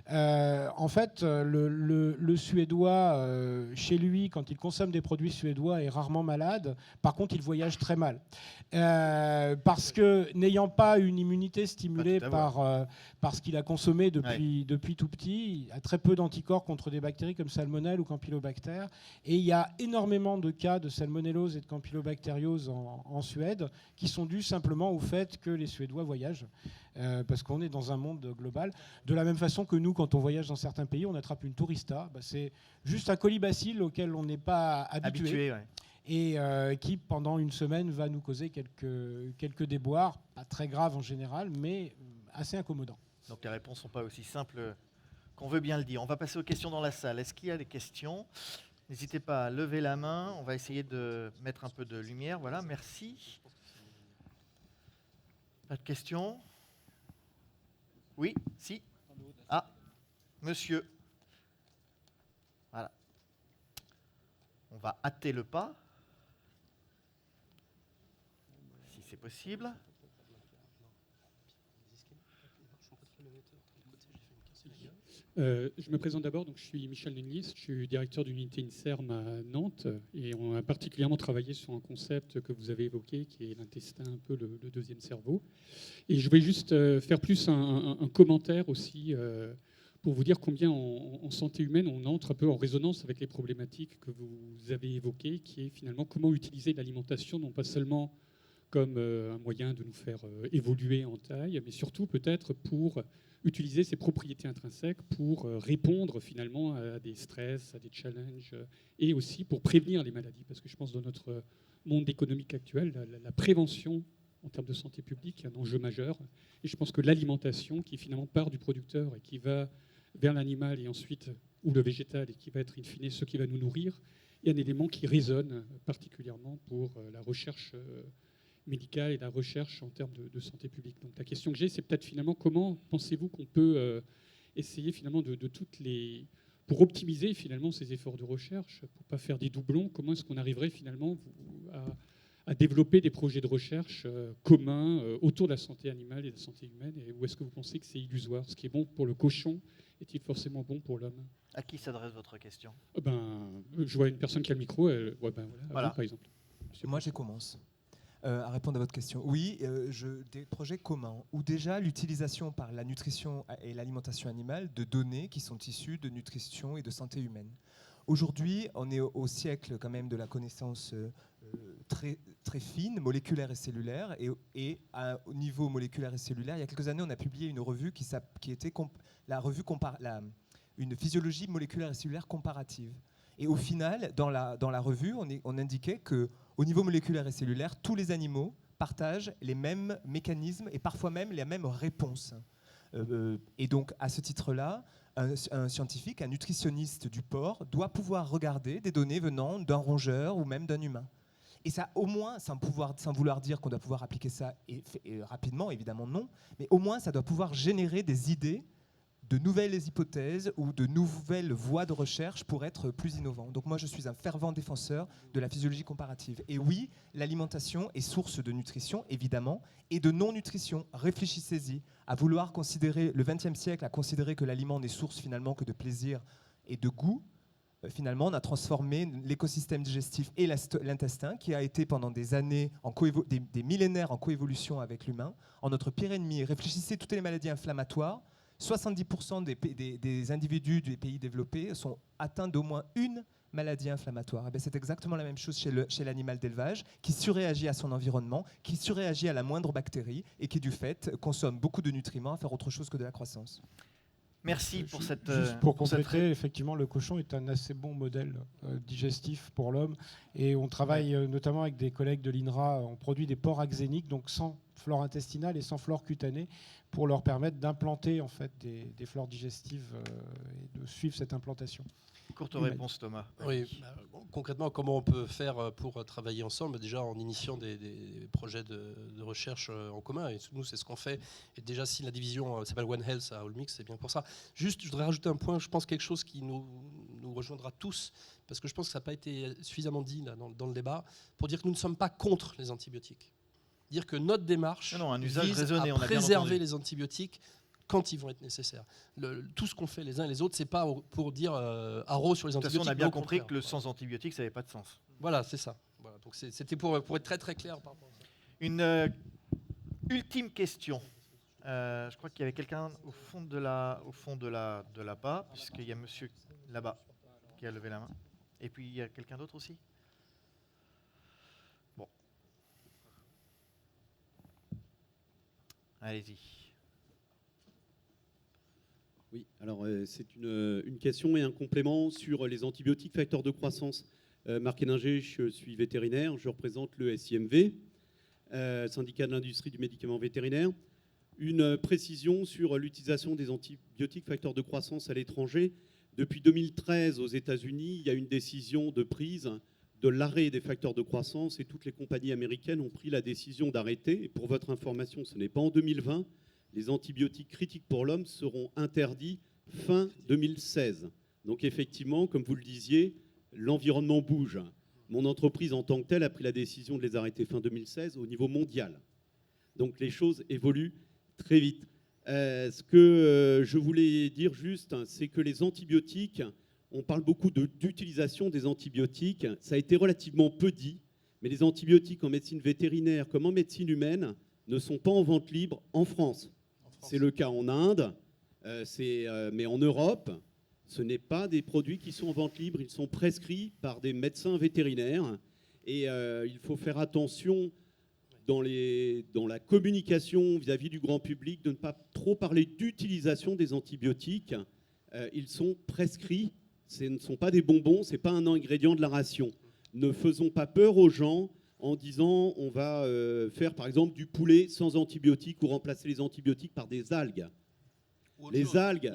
En fait, le Suédois, chez lui, quand il consomme des produits suédois, est rarement malade. Par contre, il voyage très mal. Parce que n'ayant pas une immunité stimulée par ce qu'il a consommé depuis tout petit, il a très peu d'anticorps contre des bactéries comme Salmonelle ou Campylobacter. Et il y a énormément de cas de salmonellose et de campylobactériose en Suède qui sont dus simplement au fait que les Suédois voyagent. Parce qu'on est dans un monde global. De la même façon que nous, quand on voyage dans certains pays, on attrape une tourista. C'est juste un colibacille auquel on n'est pas habitué. Ouais. Et qui, pendant une semaine, va nous causer quelques déboires, pas très graves en général, mais assez incommodants. Donc les réponses ne sont pas aussi simples qu'on veut bien le dire. On va passer aux questions dans la salle. Est-ce qu'il y a des questions? N'hésitez pas à lever la main. On va essayer de mettre un peu de lumière. Voilà, merci. Pas de questions? Oui, si. Ah, monsieur. va hâter le pas, si c'est possible. Je me présente d'abord, donc je suis Michel Nenlis, je suis directeur d'unité INSERM à Nantes et on a particulièrement travaillé sur un concept que vous avez évoqué qui est l'intestin, un peu le deuxième cerveau. Et je vais juste faire plus un commentaire aussi pour vous dire combien en santé humaine on entre un peu en résonance avec les problématiques que vous avez évoquées, qui est finalement comment utiliser l'alimentation, non pas seulement comme un moyen de nous faire évoluer en taille, mais surtout peut-être pour utiliser ses propriétés intrinsèques pour répondre finalement à des stress, à des challenges, et aussi pour prévenir les maladies. Parce que je pense que dans notre monde économique actuel, la prévention en termes de santé publique est un enjeu majeur. Et je pense que l'alimentation, qui finalement part du producteur et qui va vers l'animal et ensuite, ou le végétal, et qui va être in fine ce qui va nous nourrir, est un élément qui résonne particulièrement pour la recherche médicale et la recherche en termes de santé publique. Donc la question que j'ai, c'est peut-être finalement comment pensez-vous qu'on peut essayer finalement de toutes les... pour optimiser finalement ces efforts de recherche, pour ne pas faire des doublons, comment est-ce qu'on arriverait finalement à développer des projets de recherche communs autour de la santé animale et de la santé humaine, et où est-ce que vous pensez que c'est illusoire? Ce qui est bon pour le cochon est-il forcément bon pour l'homme? À qui s'adresse votre question? Je vois une personne qui a le micro, à vous, par exemple. Moi, je commence à répondre à votre question. Oui, des projets communs où déjà l'utilisation par la nutrition et l'alimentation animale de données qui sont issues de nutrition et de santé humaine. Aujourd'hui, on est au siècle quand même de la connaissance très, très fine, moléculaire et cellulaire. Et au niveau moléculaire et cellulaire, il y a quelques années, on a publié une revue qui était une physiologie moléculaire et cellulaire comparative. Et au final, dans la revue, on indiquait qu'au niveau moléculaire et cellulaire, tous les animaux partagent les mêmes mécanismes et parfois même les mêmes réponses. Et donc, à ce titre-là, un scientifique, un nutritionniste du porc, doit pouvoir regarder des données venant d'un rongeur ou même d'un humain. Et ça, au moins, sans vouloir dire qu'on doit pouvoir appliquer ça et rapidement, évidemment non, mais au moins, ça doit pouvoir générer des idées de nouvelles hypothèses ou de nouvelles voies de recherche pour être plus innovants. Donc moi, je suis un fervent défenseur de la physiologie comparative. Et oui, l'alimentation est source de nutrition, évidemment, et de non-nutrition. Réfléchissez-y. À vouloir considérer, le XXe siècle, à considérer que l'aliment n'est source finalement que de plaisir et de goût, finalement, on a transformé l'écosystème digestif et l'intestin, qui a été pendant des années, des millénaires en coévolution avec l'humain, en notre pire ennemi. Réfléchissez, toutes les maladies inflammatoires, 70% des individus des pays développés sont atteints d'au moins une maladie inflammatoire. Et c'est exactement la même chose chez l'animal d'élevage, qui surréagit à son environnement, qui surréagit à la moindre bactérie et qui, du fait, consomme beaucoup de nutriments à faire autre chose que de la croissance. Merci pour cette... Juste pour compléter, effectivement, le cochon est un assez bon modèle digestif pour l'homme. Et on travaille notamment avec des collègues de l'INRA. On produit des porcs axéniques, donc sans flore intestinale et sans flore cutanée, pour leur permettre d'implanter en fait des flores digestives et de suivre cette implantation. Courte réponse, Thomas. Oui, concrètement, comment on peut faire pour travailler ensemble? Déjà en initiant des projets de recherche en commun, et nous c'est ce qu'on fait. Et déjà, si la division s'appelle One Health à Olmix, c'est bien pour ça. Juste, je voudrais rajouter un point, je pense quelque chose qui nous rejoindra tous, parce que je pense que ça n'a pas été suffisamment dit là, dans le débat, pour dire que nous ne sommes pas contre les antibiotiques. Dire que notre démarche un usage vise raisonné, à préserver les antibiotiques quand ils vont être nécessaires. Tout ce qu'on fait les uns et les autres, c'est pas pour dire haro sur les antibiotiques. De toute façon, on a bien compris que le sans antibiotiques, ça n'avait pas de sens. Voilà, c'est ça. Voilà, donc c'était pour être très très clair par rapport à ça. Une ultime question. Je crois qu'il y avait quelqu'un au fond de là-bas, puisqu'il y a monsieur là-bas qui a levé la main. Et puis il y a quelqu'un d'autre aussi? Bon. Allez-y. Oui, alors c'est une question et un complément sur les antibiotiques facteurs de croissance. Marc Héninger, je suis vétérinaire, je représente le SIMV, syndicat de l'industrie du médicament vétérinaire. Une précision sur l'utilisation des antibiotiques facteurs de croissance à l'étranger. Depuis 2013, aux États-Unis, il y a une décision de prise de l'arrêt des facteurs de croissance et toutes les compagnies américaines ont pris la décision d'arrêter. Et pour votre information, ce n'est pas en 2020. Les antibiotiques critiques pour l'homme seront interdits fin 2016. Donc effectivement, comme vous le disiez, l'environnement bouge. Mon entreprise en tant que telle a pris la décision de les arrêter fin 2016 au niveau mondial. Donc les choses évoluent très vite. Ce que je voulais dire juste, c'est que les antibiotiques, on parle beaucoup d'utilisation des antibiotiques, ça a été relativement peu dit, mais les antibiotiques en médecine vétérinaire comme en médecine humaine ne sont pas en vente libre en France. C'est le cas en Inde, mais en Europe, ce n'est pas des produits qui sont en vente libre, ils sont prescrits par des médecins vétérinaires. Et il faut faire attention dans la communication vis-à-vis du grand public de ne pas trop parler d'utilisation des antibiotiques. Ils sont prescrits, ce ne sont pas des bonbons, ce n'est pas un ingrédient de la ration. Ne faisons pas peur aux gens en disant on va faire par exemple du poulet sans antibiotiques ou remplacer les antibiotiques par des algues. Les algues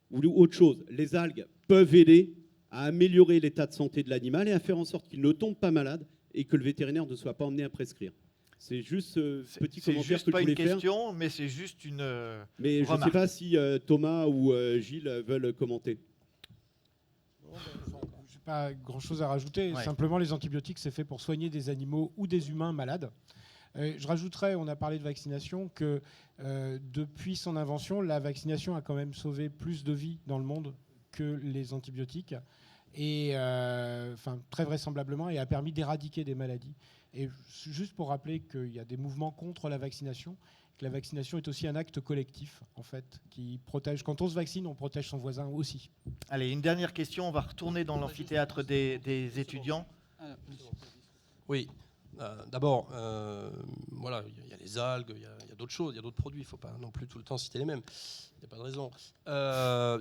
ou autre chose. Les algues peuvent aider à améliorer l'état de santé de l'animal et à faire en sorte qu'il ne tombe pas malade et que le vétérinaire ne soit pas emmené à prescrire. C'est juste ce petit commentaire que je voulais faire. C'est pas une question, mais c'est juste une mais je ne sais pas si Thomas ou Gilles veulent commenter. Je n'ai pas grand-chose à rajouter. Ouais. Simplement, les antibiotiques, c'est fait pour soigner des animaux ou des humains malades. Je rajouterais, on a parlé de vaccination, que depuis son invention, la vaccination a quand même sauvé plus de vies dans le monde que les antibiotiques, et très vraisemblablement, et a permis d'éradiquer des maladies. Et juste pour rappeler qu'il y a des mouvements contre la vaccination, que la vaccination est aussi un acte collectif, en fait, qui protège. Quand on se vaccine, on protège son voisin aussi. Allez, une dernière question. On va retourner dans l'amphithéâtre des étudiants. Oui. D'abord, voilà, il y a les algues, il y a d'autres choses, il y a d'autres produits. Il ne faut pas non plus tout le temps citer les mêmes. Il n'y a pas de raison.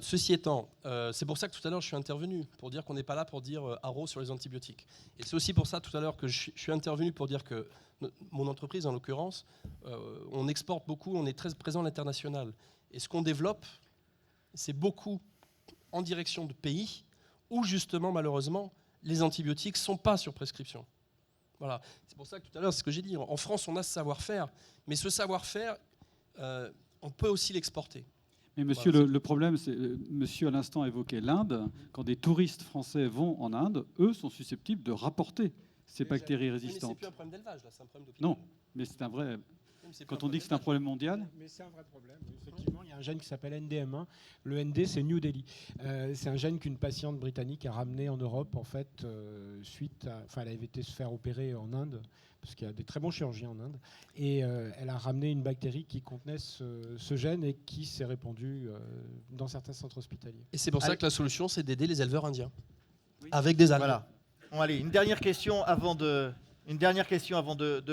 Ceci étant, c'est pour ça que tout à l'heure je suis intervenu, pour dire qu'on n'est pas là pour dire haro sur les antibiotiques. Et c'est aussi pour ça tout à l'heure que je suis intervenu pour dire que mon entreprise, en l'occurrence, on exporte beaucoup, on est très présent à l'international. Et ce qu'on développe, c'est beaucoup en direction de pays où justement, malheureusement, les antibiotiques ne sont pas sur prescription. Voilà. C'est pour ça que tout à l'heure, c'est ce que j'ai dit. En France, on a ce savoir-faire, mais ce savoir-faire, on peut aussi l'exporter. Mais monsieur, Voilà. le problème, c'est, monsieur à l'instant évoquait l'Inde. Quand des touristes français vont en Inde, eux sont susceptibles de rapporter ces bactéries Mais c'est résistantes. plus un problème d'élevage, là, c'est un problème d'hôpital. Non, mais c'est un vrai. Quand on dit que c'est un problème mondial. Mais c'est un vrai problème. Effectivement, il y a un gène qui s'appelle NDM1. Le ND, c'est New Delhi. C'est un gène qu'une patiente britannique a ramené en Europe, en fait, suite à. Enfin, elle avait été se faire opérer en Inde, parce qu'il y a des très bons chirurgiens en Inde. Et elle a ramené une bactérie qui contenait ce gène et qui s'est répandue dans certains centres hospitaliers. Et c'est pour ça Allez. que la solution, c'est d'aider les éleveurs indiens. Avec des algues. Voilà. Bon, allez, une dernière question avant de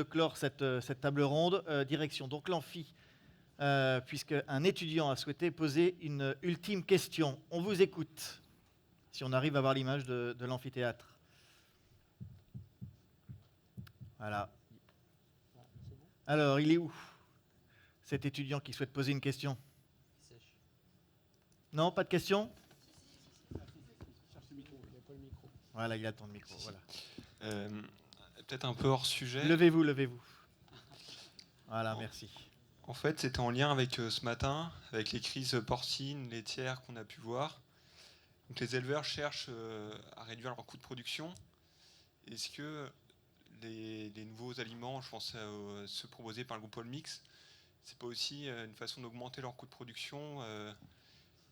clore cette table ronde. Direction donc l'amphi, puisque un étudiant a souhaité poser une ultime question. On vous écoute, si on arrive à voir l'image de l'amphithéâtre. Voilà. Alors, il est où, cet étudiant qui souhaite poser une question? Non, pas de question? Voilà, il attend le micro. Voilà. Peut-être un peu hors sujet. Levez-vous. Voilà, merci. En fait, c'était en lien avec ce matin, avec les crises porcines, laitières qu'on a pu voir. Donc, les éleveurs cherchent à réduire leur coût de production. Est-ce que les nouveaux aliments, je pense à ceux proposés par le groupe Allmix, c'est pas aussi une façon d'augmenter leur coût de production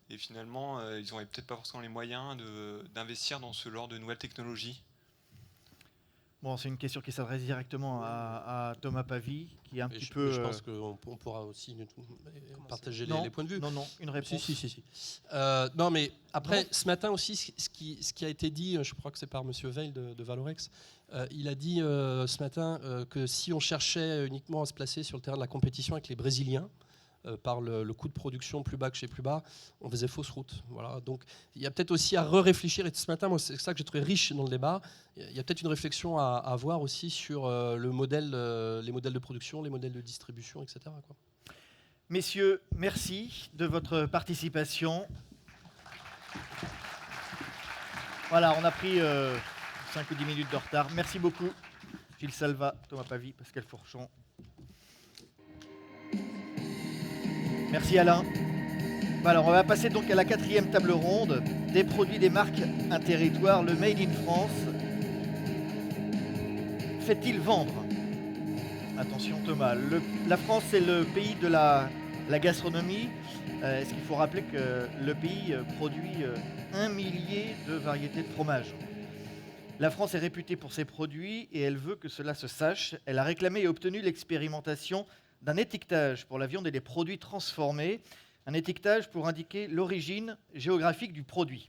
et finalement, ils n'auraient peut-être pas forcément les moyens d'investir dans ce genre de nouvelles technologies? Bon, c'est une question qui s'adresse directement à Thomas Pavie, qui est un petit peu... Je pense qu'on pourra aussi partager Non, les points de vue. Non, une réponse. Si. Non, mais après, ce matin aussi, ce qui a été dit, je crois que c'est par M. Veil de Valorex, il a dit ce matin que si on cherchait uniquement à se placer sur le terrain de la compétition avec les Brésiliens, par le coût de production plus bas que chez plus bas, on faisait fausse route. Voilà. Donc il y a peut-être aussi à réfléchir, et ce matin, moi, c'est ça que j'ai trouvé riche dans le débat, il y a peut-être une réflexion à avoir aussi sur les modèles de production, les modèles de distribution, etc. quoi. Messieurs, merci de votre participation. Voilà, on a pris 5 ou 10 minutes de retard. Merci beaucoup, Gilles Salva, Thomas Pavie, Pascal Fourchon. Merci Alain. Alors, on va passer donc à la 4e table ronde. Des produits, des marques, un territoire. Le Made in France fait-il vendre? Attention Thomas, la France c'est le pays de la gastronomie. Est-ce qu'il faut rappeler que le pays produit 1 millier de variétés de fromage? La France est réputée pour ses produits et elle veut que cela se sache. Elle a réclamé et obtenu l'expérimentation d'un étiquetage pour la viande et les produits transformés. Un étiquetage pour indiquer l'origine géographique du produit.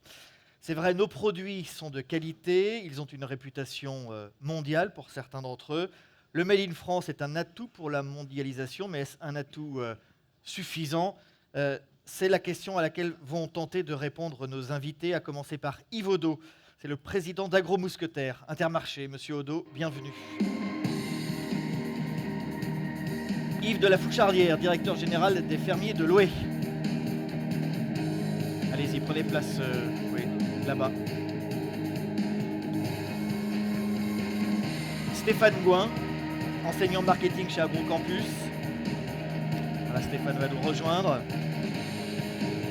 C'est vrai, nos produits sont de qualité, ils ont une réputation mondiale pour certains d'entre eux. Le Made in France est un atout pour la mondialisation, mais est-ce un atout suffisant? C'est la question à laquelle vont tenter de répondre nos invités, à commencer par Yves Odo. C'est le président d'Agro Mousquetaire Intermarché. Monsieur Odo, bienvenue. Yves de la Fouchardière, directeur général des fermiers de l'Oué. Allez-y, prenez place là-bas. Stéphane Gouin, enseignant marketing chez Agrocampus. Voilà, Stéphane va nous rejoindre.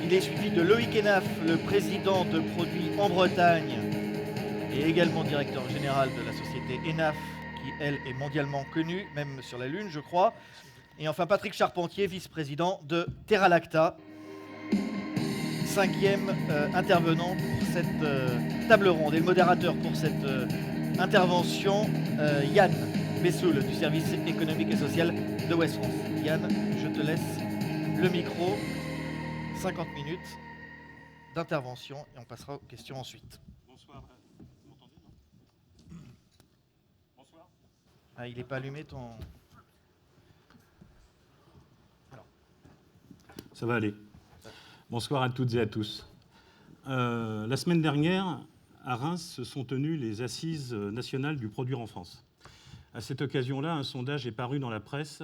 Il est suivi de Loïc Enaf, le président de Produits en Bretagne et également directeur général de la société Enaf, qui, elle, est mondialement connue, même sur la Lune, je crois. Et enfin, Patrick Charpentier, vice-président de Terra Lacta. 5e intervenant pour cette table ronde. Et le modérateur pour cette intervention, Yann Bessoul, du service économique et social de Ouest France. Yann, je te laisse le micro. 50 minutes d'intervention et on passera aux questions ensuite. Bonsoir. Vous m'entendez, non? Bonsoir. Ah, il n'est pas allumé ton... Ça va aller. Bonsoir à toutes et à tous. La semaine dernière, à Reims, se sont tenues les assises nationales du produire en France. À cette occasion-là, un sondage est paru dans la presse.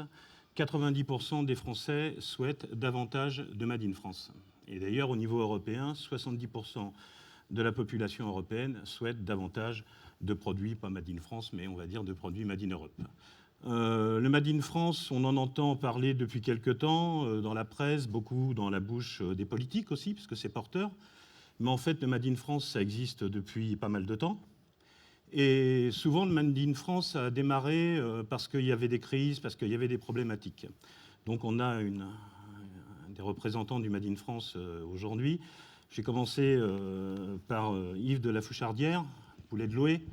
90% des Français souhaitent davantage de Made in France. Et d'ailleurs, au niveau européen, 70% de la population européenne souhaite davantage de produits, pas Made in France, mais on va dire de produits Made in Europe. Le Made in France, on en entend parler depuis quelque temps dans la presse, beaucoup dans la bouche des politiques aussi, parce que c'est porteur. Mais en fait, le Made in France, ça existe depuis pas mal de temps. Et souvent, le Made in France a démarré parce qu'il y avait des crises, parce qu'il y avait des problématiques. Donc on a des représentants du Made in France aujourd'hui. J'ai commencé par Yves de la Fouchardière, poulet de l'Oué.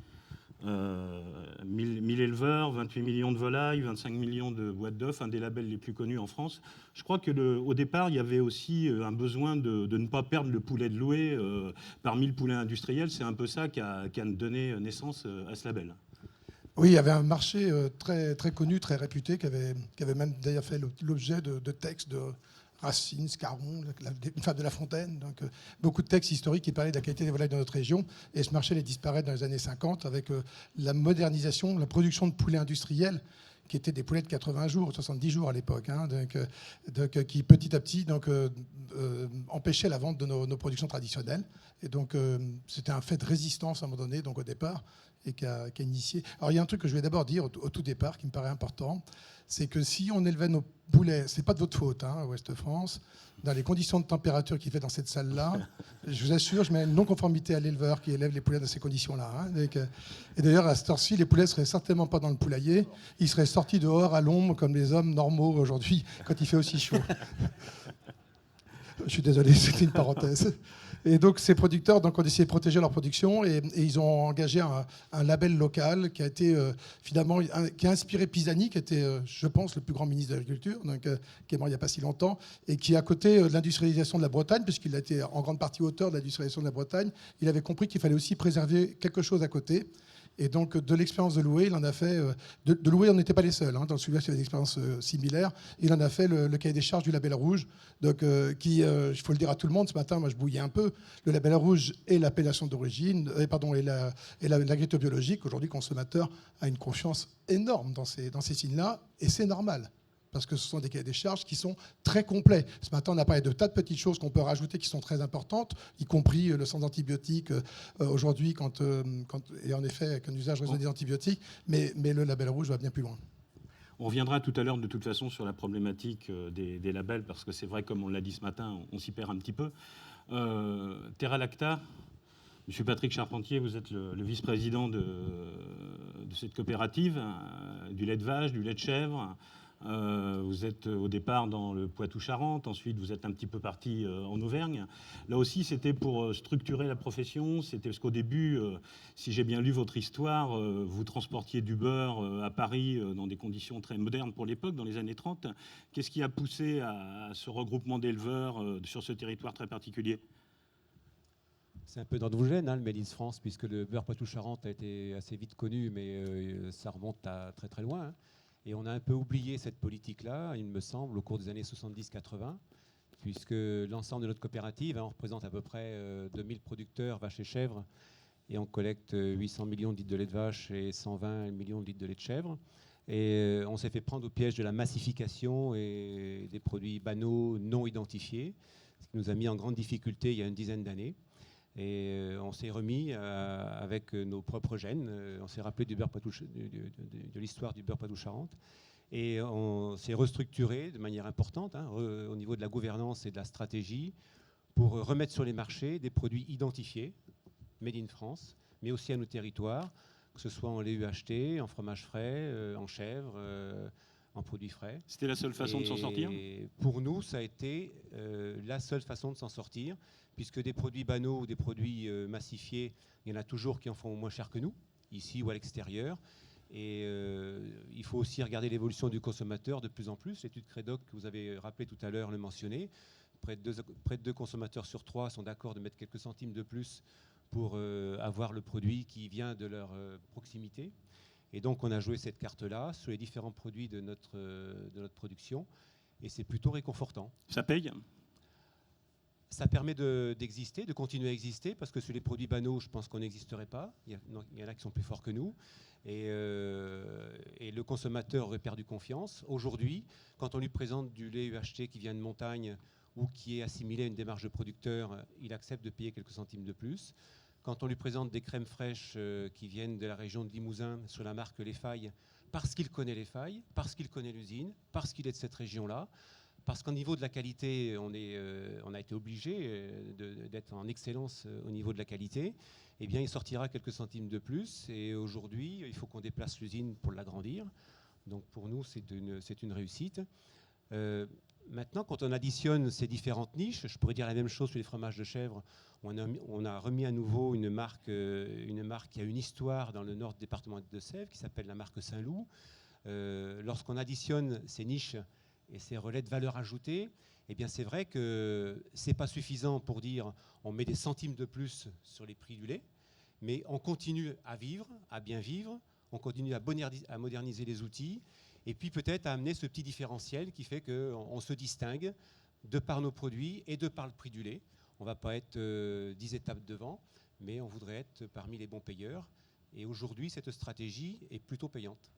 1000 éleveurs, 28 millions de volailles, 25 millions de boîtes d'œufs, un des labels les plus connus en France. Je crois qu'au départ, il y avait aussi un besoin de ne pas perdre le poulet de l'Oué parmi le poulet industriel. C'est un peu ça qui a donné naissance à ce label. Oui, il y avait un marché très, très connu, très réputé, qui avait même d'ailleurs fait l'objet de textes de Racine, Scarron, une femme de La Fontaine, donc beaucoup de textes historiques qui parlaient de la qualité des volailles dans notre région. Et ce marché allait disparaître dans les années 50 avec la modernisation, la production de poulets industriels, qui étaient des poulets de 80 jours, 70 jours à l'époque, hein, qui petit à petit empêchaient la vente de nos productions traditionnelles. Et donc c'était un fait de résistance à un moment donné, donc au départ, et qui a initié. Alors il y a un truc que je vais d'abord dire au tout départ qui me paraît important, c'est que si on élevait nos poulets, c'est pas de votre faute, hein, à Ouest France, dans les conditions de température qu'il fait dans cette salle-là, je vous assure, je mets une non-conformité à l'éleveur qui élève les poulets dans ces conditions-là. Hein, et d'ailleurs, à cette heure-ci, les poulets ne seraient certainement pas dans le poulailler, ils seraient sortis dehors à l'ombre comme les hommes normaux aujourd'hui, quand il fait aussi chaud. Je suis désolé, c'était une parenthèse. Et donc ces producteurs ont essayé de protéger leur production et ils ont engagé un label local qui a été finalement qui a inspiré Pisani, qui était, je pense, le plus grand ministre de l'Agriculture, qui est mort il n'y a pas si longtemps, et qui, à côté de l'industrialisation de la Bretagne, puisqu'il a été en grande partie auteur de l'industrialisation de la Bretagne, il avait compris qu'il fallait aussi préserver quelque chose à côté. Et donc, de l'expérience de l'Oué, il en a fait... De l'Oué, on n'était pas les seuls. Hein, dans celui-là, il y avait des expériences similaires. Il en a fait le cahier des charges du label rouge, donc, qui, il faut le dire à tout le monde, ce matin, moi, je bouillais un peu. Le label rouge est l'appellation d'origine, et l'agriculture biologique. Aujourd'hui, le consommateur a une confiance énorme dans ces signes-là, et c'est normal. Parce que ce sont des cahiers des charges qui sont très complets. Ce matin, on a parlé de tas de petites choses qu'on peut rajouter qui sont très importantes, y compris le sans antibiotiques aujourd'hui, et en effet, avec un usage raisonné des antibiotiques, mais le label rouge va bien plus loin. On reviendra tout à l'heure de toute façon sur la problématique des labels, parce que c'est vrai, comme on l'a dit ce matin, on s'y perd un petit peu. Terra Lacta, Monsieur Patrick Charpentier, vous êtes le vice-président de cette coopérative, du lait de vache, du lait de chèvre. Vous êtes au départ dans le Poitou-Charentes, ensuite vous êtes un petit peu parti en Auvergne. Là aussi, c'était pour structurer la profession. C'était parce qu'au début, si j'ai bien lu votre histoire, vous transportiez du beurre à Paris dans des conditions très modernes pour l'époque, dans les années 30. Qu'est-ce qui a poussé à ce regroupement d'éleveurs sur ce territoire très particulier ? C'est un peu dans nos gènes, le Made in France, puisque le beurre Poitou-Charentes a été assez vite connu, mais ça remonte à très très loin. Et on a un peu oublié cette politique-là, il me semble, au cours des années 70-80, puisque l'ensemble de notre coopérative, on représente à peu près 2000 producteurs vaches et chèvres, et on collecte 800 millions de litres de lait de vache et 120 millions de litres de lait de chèvre. Et on s'est fait prendre au piège de la massification et des produits banaux non identifiés, ce qui nous a mis en grande difficulté il y a une dizaine d'années. Et on s'est remis avec nos propres gènes. On s'est rappelé de l'histoire du beurre Poitou-Charentes. Et on s'est restructuré de manière importante au niveau de la gouvernance et de la stratégie pour remettre sur les marchés des produits identifiés, made in France, mais aussi à nos territoires, que ce soit en lait UHT, en fromage frais, en chèvre, en produits frais. C'était la seule façon de s'en sortir ? Pour nous, ça a été la seule façon de s'en sortir, puisque des produits banaux ou des produits massifiés, il y en a toujours qui en font moins cher que nous, ici ou à l'extérieur. Et il faut aussi regarder l'évolution du consommateur de plus en plus. L'étude Crédoc que vous avez rappelé tout à l'heure le mentionnait. Près de 2 consommateurs sur 3 sont d'accord de mettre quelques centimes de plus pour avoir le produit qui vient de leur proximité. Et donc on a joué cette carte-là sur les différents produits de notre production. Et c'est plutôt réconfortant. Ça paye ? Ça permet d'exister, de continuer à exister, parce que sur les produits banaux, je pense qu'on n'existerait pas. Il y en a qui sont plus forts que nous. Et le consommateur aurait perdu confiance. Aujourd'hui, quand on lui présente du lait UHT qui vient de montagne ou qui est assimilé à une démarche de producteur, il accepte de payer quelques centimes de plus. Quand on lui présente des crèmes fraîches qui viennent de la région de Limousin sur la marque Les Failles, parce qu'il connaît Les Failles, parce qu'il connaît l'usine, parce qu'il est de cette région-là, parce qu'au niveau de la qualité, on a été obligé d'être en excellence au niveau de la qualité, eh bien, il sortira quelques centimes de plus. Et aujourd'hui, il faut qu'on déplace l'usine pour l'agrandir. Donc pour nous, c'est une réussite. Maintenant, quand on additionne ces différentes niches, je pourrais dire la même chose sur les fromages de chèvre. On a remis à nouveau une marque qui a une histoire dans le nord du département de Sèvres, qui s'appelle la marque Saint-Loup. Lorsqu'on additionne ces niches et ces relais de valeur ajoutée, eh bien c'est vrai que c'est pas suffisant pour dire on met des centimes de plus sur les prix du lait, mais on continue à vivre, à bien vivre, on continue à moderniser les outils, et puis peut-être à amener ce petit différentiel qui fait qu'on se distingue de par nos produits et de par le prix du lait. On ne va pas être 10 étapes devant, mais on voudrait être parmi les bons payeurs. Et aujourd'hui, cette stratégie est plutôt payante.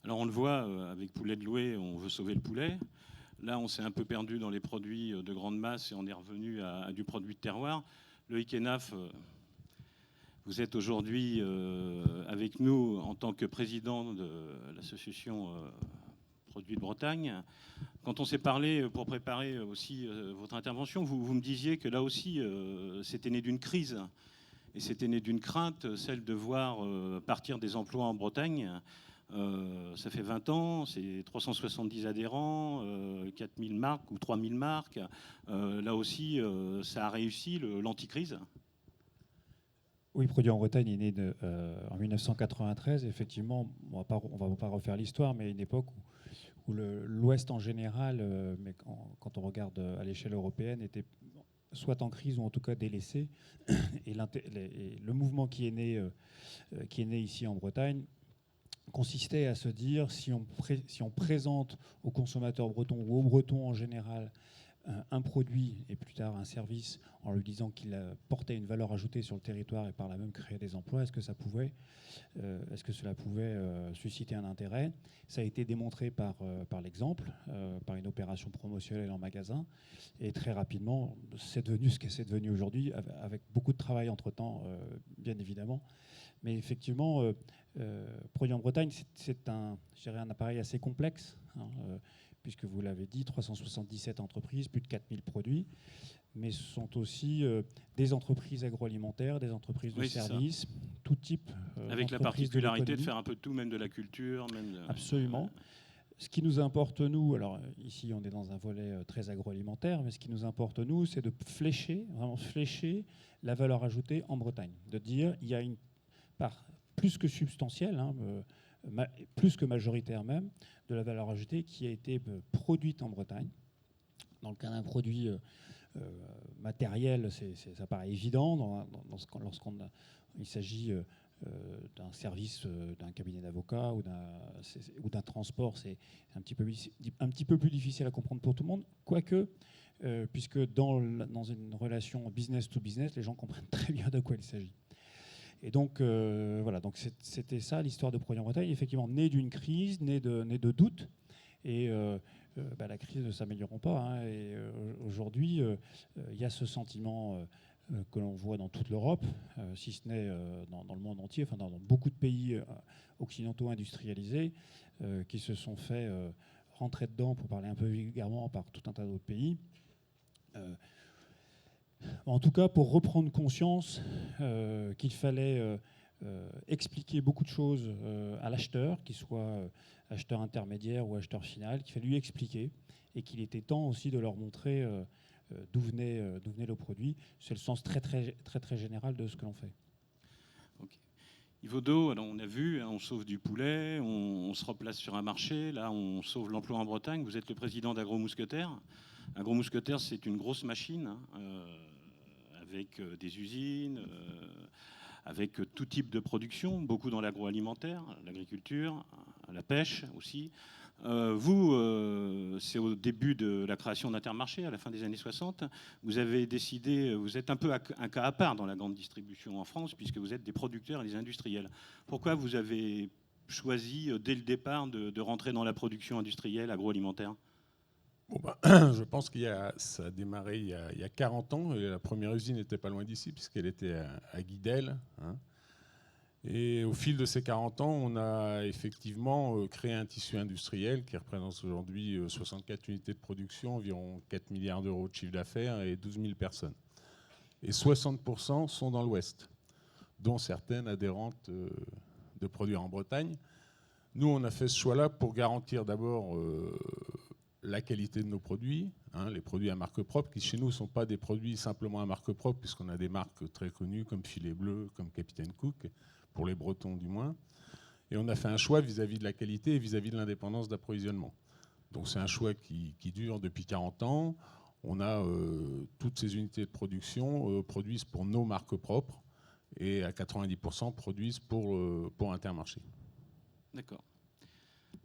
Alors on le voit, avec Poulet de Loué, on veut sauver le poulet. Là, on s'est un peu perdu dans les produits de grande masse et on est revenu à du produit de terroir. Loïc Hénaf, vous êtes aujourd'hui avec nous en tant que président de l'association Produits de Bretagne. Quand on s'est parlé pour préparer aussi votre intervention, vous me disiez que là aussi, c'était né d'une crise. Et c'était né d'une crainte, celle de voir partir des emplois en Bretagne. Ça fait 20 ans, c'est 370 adhérents, 4000 marques ou 3000 marques. Là aussi, ça a réussi l'anticrise. Oui, Produits en Bretagne est né en 1993. Effectivement, on va pas refaire l'histoire, mais à une époque où l'Ouest en général, mais quand on regarde à l'échelle européenne, était soit en crise ou en tout cas délaissé. Et le mouvement qui est né ici en Bretagne consistait à se dire si on présente aux consommateurs bretons ou aux Bretons en général un produit et plus tard un service en lui disant qu'il portait une valeur ajoutée sur le territoire et par là même créer des emplois, est-ce que cela pouvait susciter un intérêt? Ça a été démontré par l'exemple, par une opération promotionnelle en magasin, et très rapidement, c'est devenu ce que c'est devenu aujourd'hui, avec beaucoup de travail entre-temps, bien évidemment. Mais effectivement, Produits en Bretagne, c'est un appareil assez complexe, hein, puisque vous l'avez dit, 377 entreprises, plus de 4000 produits, mais ce sont aussi des entreprises agroalimentaires, des entreprises de services, tout type. Avec la particularité de faire un peu de tout, même de la culture. Absolument. Ce qui nous importe, nous, alors ici on est dans un volet très agroalimentaire, mais ce qui nous importe, nous, c'est de vraiment flécher la valeur ajoutée en Bretagne. De dire, il y a une part plus que substantielle, hein, plus que majoritaire même, de la valeur ajoutée qui a été produite en Bretagne. Dans le cas d'un produit matériel, ça paraît évident. Il s'agit d'un service, d'un cabinet d'avocat ou d'un transport, c'est un petit peu plus difficile à comprendre pour tout le monde. Quoique, puisque dans une relation business to business, les gens comprennent très bien de quoi il s'agit. Et donc, voilà, donc c'était ça l'histoire de Produits en Bretagne, effectivement, née d'une crise, née de doutes. Et la crise ne s'améliorera pas. Hein, et aujourd'hui, il y a ce sentiment que l'on voit dans toute l'Europe, si ce n'est dans le monde entier, enfin dans beaucoup de pays occidentaux industrialisés, qui se sont fait rentrer dedans, pour parler un peu vulgairement, par tout un tas d'autres pays. En tout cas, pour reprendre conscience qu'il fallait expliquer beaucoup de choses à l'acheteur, qu'il soit acheteur intermédiaire ou acheteur final, qu'il fallait lui expliquer et qu'il était temps aussi de leur montrer d'où venait le produit. C'est le sens très, très, très, très général de ce que l'on fait. Okay. Yvaudot, alors on a vu, hein, on sauve du poulet, on se replace sur un marché, là on sauve l'emploi en Bretagne. Vous êtes le président d'Agro Mousquetaires. Agro Mousquetaires, c'est une grosse machine, hein, avec des usines, avec tout type de production, beaucoup dans l'agroalimentaire, l'agriculture, la pêche aussi. Vous, c'est au début de la création d'Intermarché, à la fin des années 60, vous avez décidé, vous êtes un peu un cas à part dans la grande distribution en France, puisque vous êtes des producteurs et des industriels. Pourquoi vous avez choisi, dès le départ, de rentrer dans la production industrielle agroalimentaire ? Je pense ça a démarré il y a 40 ans. Et la première usine n'était pas loin d'ici, puisqu'elle était à Guidel. Hein. Et au fil de ces 40 ans, on a effectivement créé un tissu industriel qui représente aujourd'hui 64 unités de production, environ 4 milliards d'euros de chiffre d'affaires et 12 000 personnes. Et 60% sont dans l'Ouest, dont certaines adhérentes de Produits en Bretagne. Nous, on a fait ce choix-là pour garantir d'abord la qualité de nos produits, hein, les produits à marque propre, qui chez nous ne sont pas des produits simplement à marque propre, puisqu'on a des marques très connues comme Filet Bleu, comme Capitaine Cook, pour les Bretons du moins. Et on a fait un choix vis-à-vis de la qualité et vis-à-vis de l'indépendance d'approvisionnement. Donc c'est un choix qui dure depuis 40 ans. On a toutes ces unités de production produisent pour nos marques propres et à 90% produisent pour Intermarché. D'accord.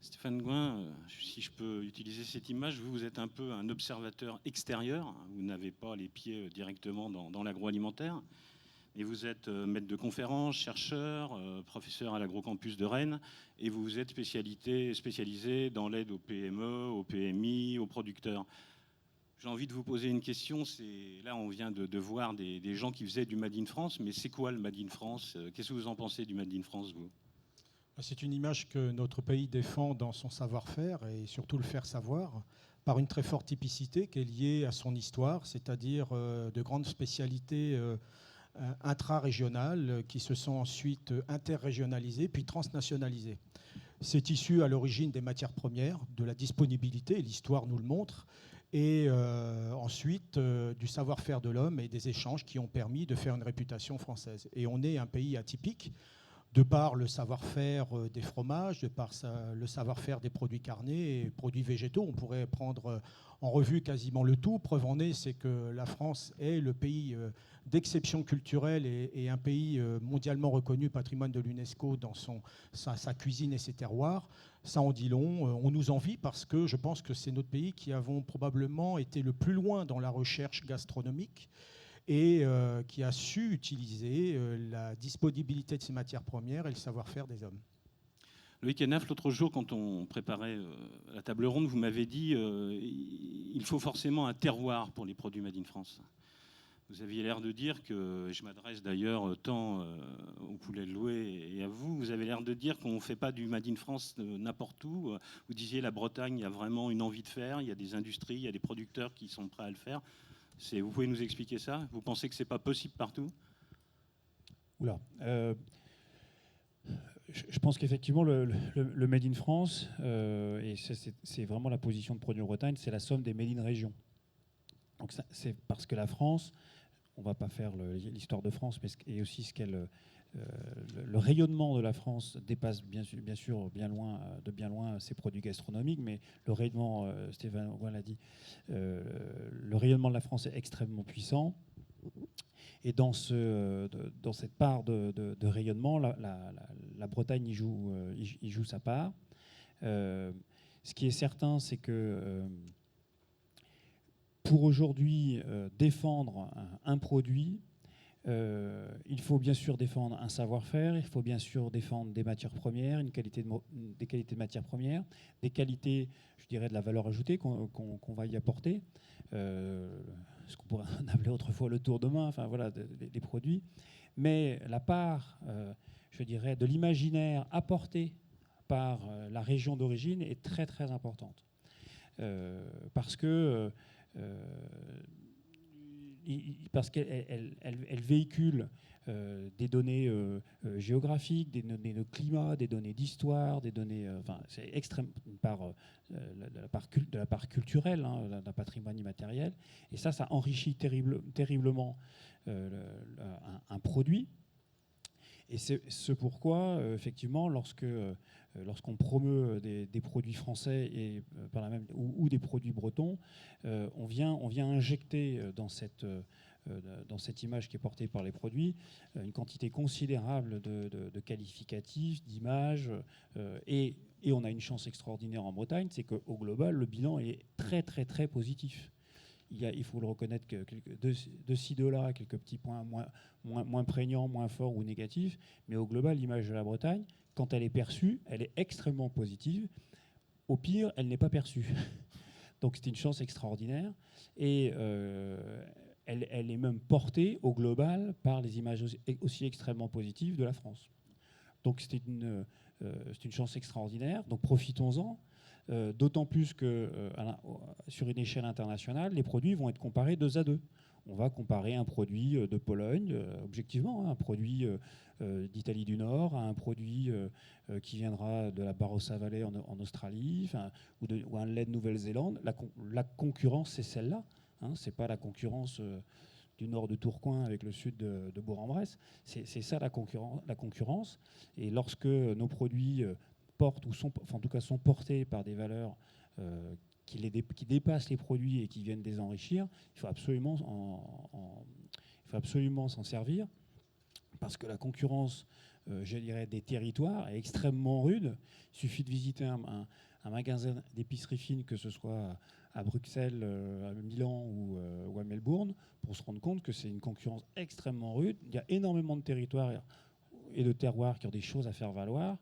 Stéphane Gouin, si je peux utiliser cette image, vous êtes un peu un observateur extérieur. Vous n'avez pas les pieds directement dans l'agroalimentaire. Et vous êtes maître de conférences, chercheur, professeur à l'Agrocampus de Rennes. Et vous vous êtes spécialisé dans l'aide aux PME, aux PMI, aux producteurs. J'ai envie de vous poser une question. Là, on vient de voir des gens qui faisaient du Made in France. Mais c'est quoi le Made in France ? Qu'est-ce que vous en pensez du Made in France, vous ? C'est une image que notre pays défend dans son savoir-faire et surtout le faire savoir par une très forte typicité qui est liée à son histoire, c'est-à-dire de grandes spécialités intra-régionales qui se sont ensuite interrégionalisées puis transnationalisées. C'est issu à l'origine des matières premières, de la disponibilité, l'histoire nous le montre, et ensuite du savoir-faire de l'homme et des échanges qui ont permis de faire une réputation française. Et on est un pays atypique de par le savoir-faire des fromages, de par le savoir-faire des produits carnés et produits végétaux. On pourrait prendre en revue quasiment le tout. Preuve en est, c'est que la France est le pays d'exception culturelle et un pays mondialement reconnu patrimoine de l'UNESCO dans sa cuisine et ses terroirs. Ça en dit long. On nous envie parce que je pense que c'est notre pays qui avons probablement été le plus loin dans la recherche gastronomique et qui a su utiliser la disponibilité de ces matières premières et le savoir-faire des hommes. Loïc Henaf, l'autre jour, quand on préparait la table ronde, vous m'avez dit il faut forcément un terroir pour les produits Made in France. Vous aviez l'air de dire que, je m'adresse d'ailleurs tant au poulet loué et à vous, vous avez l'air de dire qu'on ne fait pas du Made in France n'importe où. Vous disiez la Bretagne, il y a vraiment une envie de faire, il y a des industries, il y a des producteurs qui sont prêts à le faire. Vous pouvez nous expliquer ça? Vous pensez que ce n'est pas possible partout? Oula. Je pense qu'effectivement, le Made in France, et c'est vraiment la position de Produits en Bretagne, c'est la somme des Made in région. Donc c'est parce que la France, on ne va pas faire l'histoire de France, mais et aussi ce qu'elle... le rayonnement de la France dépasse bien sûr de bien loin ses produits gastronomiques, mais le rayonnement, Stéphane Roy l'a dit, le rayonnement de la France est extrêmement puissant. Et dans cette part de rayonnement, la Bretagne y joue sa part. Ce qui est certain, c'est que pour aujourd'hui défendre un produit, il faut bien sûr défendre un savoir-faire, il faut bien sûr défendre des matières premières, des qualités de matières premières, des qualités, je dirais, de la valeur ajoutée qu'on va y apporter, ce qu'on pourrait appeler autrefois le tour de main, enfin voilà, des produits. Mais la part, je dirais, de l'imaginaire apporté par la région d'origine est très très importante. Parce qu'elle véhicule des données géographiques, des données de climat, des données d'histoire, des données... c'est extrême de la part culturelle, d'un patrimoine immatériel. Et ça enrichit terriblement un produit. Et c'est ce pourquoi, effectivement, lorsqu'on promeut des produits français et par la même, ou des produits bretons, on vient injecter dans cette image qui est portée par les produits une quantité considérable de qualificatifs, d'images, et on a une chance extraordinaire en Bretagne, c'est qu'au global, le bilan est très très très positif. Il faut le reconnaître, que de ci, de là, quelques petits points moins prégnants, moins forts ou négatifs, mais au global, l'image de la Bretagne, quand elle est perçue, elle est extrêmement positive. Au pire, elle n'est pas perçue. Donc c'est une chance extraordinaire. Et elle est même portée au global par les images aussi extrêmement positives de la France. Donc c'est une chance extraordinaire. Donc profitons-en. D'autant plus que sur une échelle internationale, les produits vont être comparés 2 à 2. On va comparer un produit de Pologne, objectivement, un produit d'Italie du Nord, à un produit qui viendra de la Barossa Valley en Australie, ou un lait de Nouvelle-Zélande. La concurrence, c'est celle-là. Ce n'est pas la concurrence du nord de Tourcoing avec le sud de Bourg-en-Bresse. C'est ça la concurrence. Et lorsque nos produits portent, sont portés par des valeurs qui dépassent les produits et qui viennent les enrichir, il faut absolument s'en servir, parce que la concurrence, je dirais, des territoires est extrêmement rude. Il suffit de visiter un magasin d'épicerie fine, que ce soit à Bruxelles, à Milan ou à Melbourne, pour se rendre compte que c'est une concurrence extrêmement rude. Il y a énormément de territoires et de terroirs qui ont des choses à faire valoir.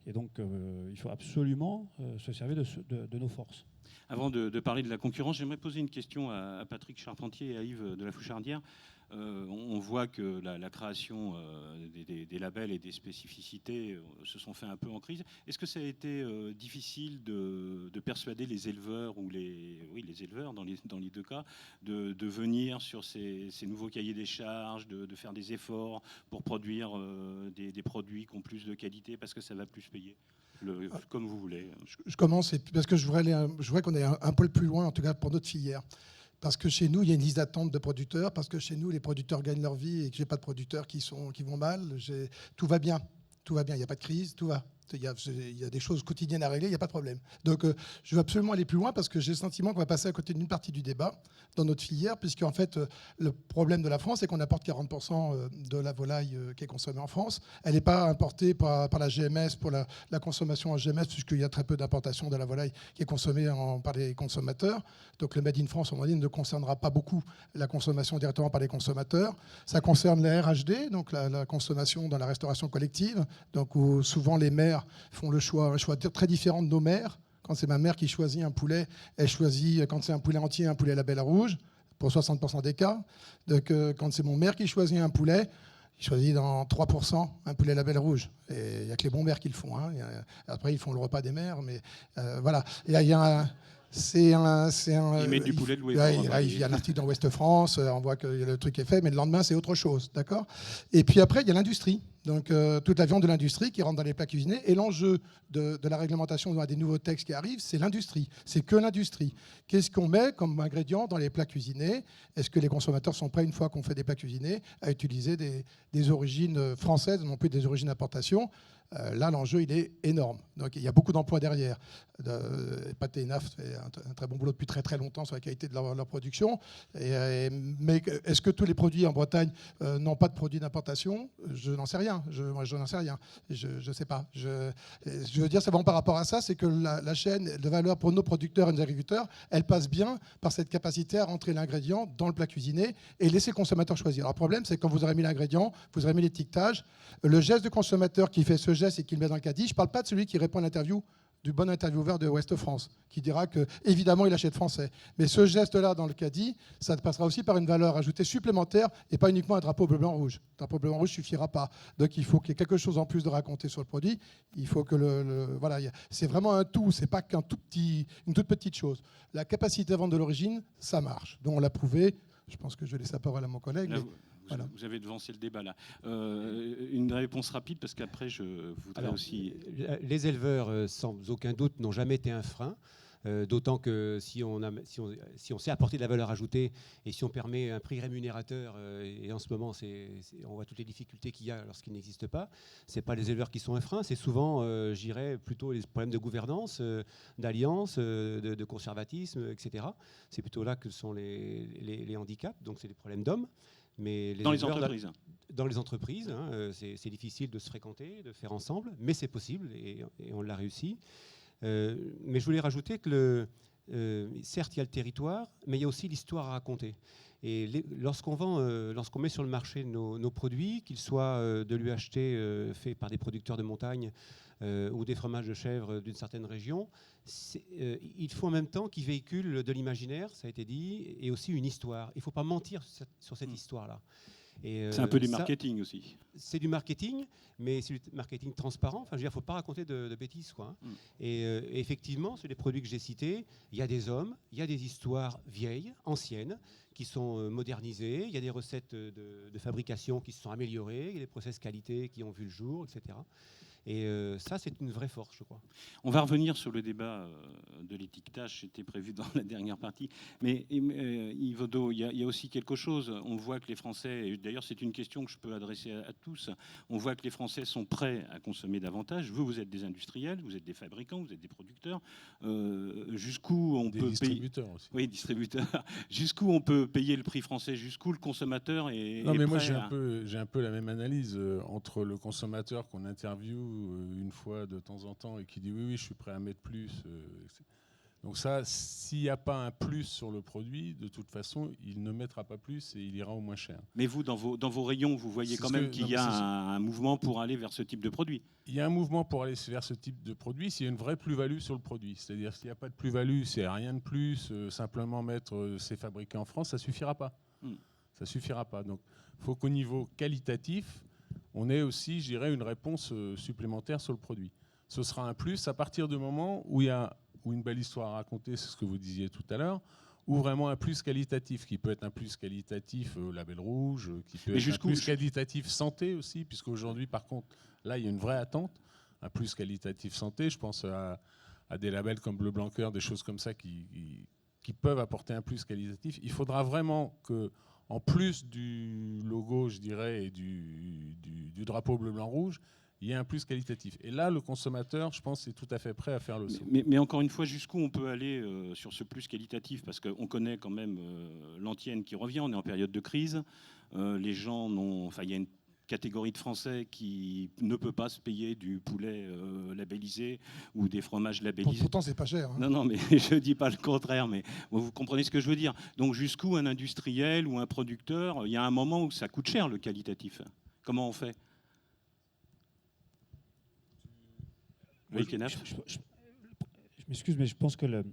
Et donc, il faut absolument se servir de nos forces. Avant de parler de la concurrence, j'aimerais poser une question à Patrick Charpentier et à Yves de la Fouchardière. On voit que la création des labels et des spécificités se sont fait un peu en crise. Est-ce que ça a été difficile de persuader les éleveurs, ou les éleveurs dans les 2 cas, de venir sur ces nouveaux cahiers des charges, de faire des efforts pour produire des produits qui ont plus de qualité, parce que ça va plus payer? Comme vous voulez. Je commence parce que je voudrais qu'on aille un peu plus loin, en tout cas pour notre filière. Parce que chez nous, il y a une liste d'attente de producteurs, parce que chez nous, les producteurs gagnent leur vie et que je n'ai pas de producteurs qui vont mal. Tout va bien. tout va bien, il n'y a pas de crise, tout va. Il y a des choses quotidiennes à régler, il n'y a pas de problème. Donc je veux absolument aller plus loin parce que j'ai le sentiment qu'on va passer à côté d'une partie du débat dans notre filière, puisque en fait le problème de la France, c'est qu'on apporte 40% de la volaille qui est consommée en France. Elle n'est pas importée par la GMS pour la consommation en GMS, puisqu'il y a très peu d'importation de la volaille qui est consommée par les consommateurs. Donc le Made in France, on va dire, ne concernera pas beaucoup la consommation directement par les consommateurs. Ça concerne la RHD, donc la consommation dans la restauration collective, donc où souvent les maires font un choix très différent de nos mères. Quand c'est ma mère qui choisit un poulet, elle choisit, quand c'est un poulet entier, un poulet label rouge, pour 60% des cas. Donc, quand c'est mon maire qui choisit un poulet, il choisit dans 3% un poulet label rouge. Et il n'y a que les bons maires qui le font. Hein. Après, ils font le repas des mères, mais voilà. Il y a un... Ils mettent du poulet de Louis. Il y a un article dans Ouest France, on voit que le truc est fait, mais le lendemain, c'est autre chose. D'accord ? Et puis après, il y a l'industrie. Donc, toute la viande de l'industrie qui rentre dans les plats cuisinés. Et l'enjeu de la réglementation des nouveaux textes qui arrivent, c'est l'industrie. C'est que l'industrie. Qu'est-ce qu'on met comme ingrédient dans les plats cuisinés ? Est-ce que les consommateurs sont prêts, une fois qu'on fait des plats cuisinés, à utiliser des origines françaises, non plus des origines d'importation ? Là, l'enjeu, il est énorme. Donc, il y a beaucoup d'emplois derrière. Pâté et Naf fait un très bon boulot depuis très très longtemps sur la qualité de leur production. Mais est-ce que tous les produits en Bretagne n'ont pas de produits d'importation ? Je n'en sais rien. Moi, je n'en sais rien. Je ne sais pas. Je veux dire, c'est bon par rapport à ça, c'est que la chaîne de valeur pour nos producteurs et nos agriculteurs, elle passe bien par cette capacité à rentrer l'ingrédient dans le plat cuisiné et laisser le consommateur choisir. Alors, le problème, c'est que quand vous aurez mis l'ingrédient, vous aurez mis l'étiquetage, le geste du consommateur qui fait ce geste et qui le met dans le caddie, je ne parle pas de celui qui répond à l'interview du bon intervieweur de Ouest France, qui dira que évidemment il achète français. Mais ce geste-là dans le caddie, ça passera aussi par une valeur ajoutée supplémentaire et pas uniquement un drapeau bleu-blanc-rouge. Un drapeau bleu-blanc-rouge ne suffira pas. Donc il faut qu'il y ait quelque chose en plus de raconter sur le produit. Il faut que voilà, c'est vraiment un tout, c'est pas une toute petite chose. La capacité à vendre de l'origine, ça marche. Donc on l'a prouvé. Je pense que je laisse la parole à mon collègue. Là, voilà. Vous avez devancé le débat là. Une réponse rapide parce qu'après je voudrais aussi... Les éleveurs, sans aucun doute, n'ont jamais été un frein. D'autant que si on sait apporter de la valeur ajoutée et si on permet un prix rémunérateur, et en ce moment on voit toutes les difficultés qu'il y a lorsqu'il n'existe pas, ce n'est pas les éleveurs qui sont un frein, c'est souvent, je dirais, plutôt les problèmes de gouvernance, d'alliance, de conservatisme, etc. C'est plutôt là que sont les handicaps, donc c'est des problèmes d'hommes. Mais dans les entreprises. Dans les entreprises, hein, c'est difficile de se fréquenter, de faire ensemble, mais c'est possible et on l'a réussi. Mais je voulais rajouter que certes, il y a le territoire, mais il y a aussi l'histoire à raconter. Et lorsqu'on met sur le marché nos produits, qu'ils soient de l'UHT faits par des producteurs de montagne ou des fromages de chèvre d'une certaine région, il faut en même temps qu'ils véhiculent de l'imaginaire, ça a été dit, et aussi une histoire. Il ne faut pas mentir sur cette histoire-là. C'est un peu du marketing aussi. C'est du marketing, mais c'est du marketing transparent. Enfin, je veux dire, il ne faut pas raconter de bêtises, quoi. Et effectivement, sur les produits que j'ai cités, il y a des hommes, il y a des histoires vieilles, anciennes, qui sont modernisées. Il y a des recettes de fabrication qui se sont améliorées. Il y a des process qualité qui ont vu le jour, etc. Et ça, c'est une vraie force, je crois. On va revenir sur le débat de l'étiquetage, c'était prévu dans la dernière partie. Mais Yves Odo, il y a aussi quelque chose. On voit que les Français, et d'ailleurs c'est une question que je peux adresser à tous, on voit que les Français sont prêts à consommer davantage. Vous êtes des industriels, vous êtes des fabricants, vous êtes des producteurs. Jusqu'où on peut distributeurs payer... aussi. Oui, distributeurs. Jusqu'où on peut payer le prix français, jusqu'où le consommateur est Non, mais moi prêt j'ai un peu la même analyse entre le consommateur qu'on interviewe une fois de temps en temps et qui dit oui, je suis prêt à mettre plus. Donc ça, s'il n'y a pas un plus sur le produit, de toute façon, il ne mettra pas plus et il ira au moins cher. Mais vous, dans vos rayons, vous voyez quand même qu'il y a un mouvement pour aller vers ce type de produit. Il y a un mouvement pour aller vers ce type de produit s'il y a une vraie plus-value sur le produit. C'est-à-dire s'il n'y a pas de plus-value, c'est rien de plus, simplement mettre c'est fabriqué en France, ça ne suffira pas. Ça suffira pas. Donc il faut qu'au niveau qualitatif, on ait aussi, je dirais, une réponse supplémentaire sur le produit. Ce sera un plus à partir du moment où il y a une belle histoire à raconter, c'est ce que vous disiez tout à l'heure, ou vraiment un plus qualitatif, qui peut être un plus qualitatif label rouge, qui peut être un plus qualitatif santé aussi, puisqu'aujourd'hui, par contre, là, il y a une vraie attente, un plus qualitatif santé. Je pense à des labels comme Bleu Blanc Cœur, des choses comme ça qui peuvent apporter un plus qualitatif. Il faudra vraiment que, en plus du logo, je dirais, et du drapeau bleu-blanc-rouge, il y ait un plus qualitatif. Et là, le consommateur, je pense, est tout à fait prêt à faire le saut. Mais encore une fois, jusqu'où on peut aller sur ce plus qualitatif? Parce qu'on connaît quand même l'antienne qui revient, on est en période de crise. Les gens n'ont... Enfin, il y a une catégorie de Français qui ne peut pas se payer du poulet labellisé ou des fromages labellisés. Pourtant, c'est pas cher. Hein. Non, mais je ne dis pas le contraire, mais vous comprenez ce que je veux dire. Donc jusqu'où un industriel ou un producteur, il y a un moment où ça coûte cher le qualitatif. Comment on fait? Oui, Kenaf. Je m'excuse, mais je pense que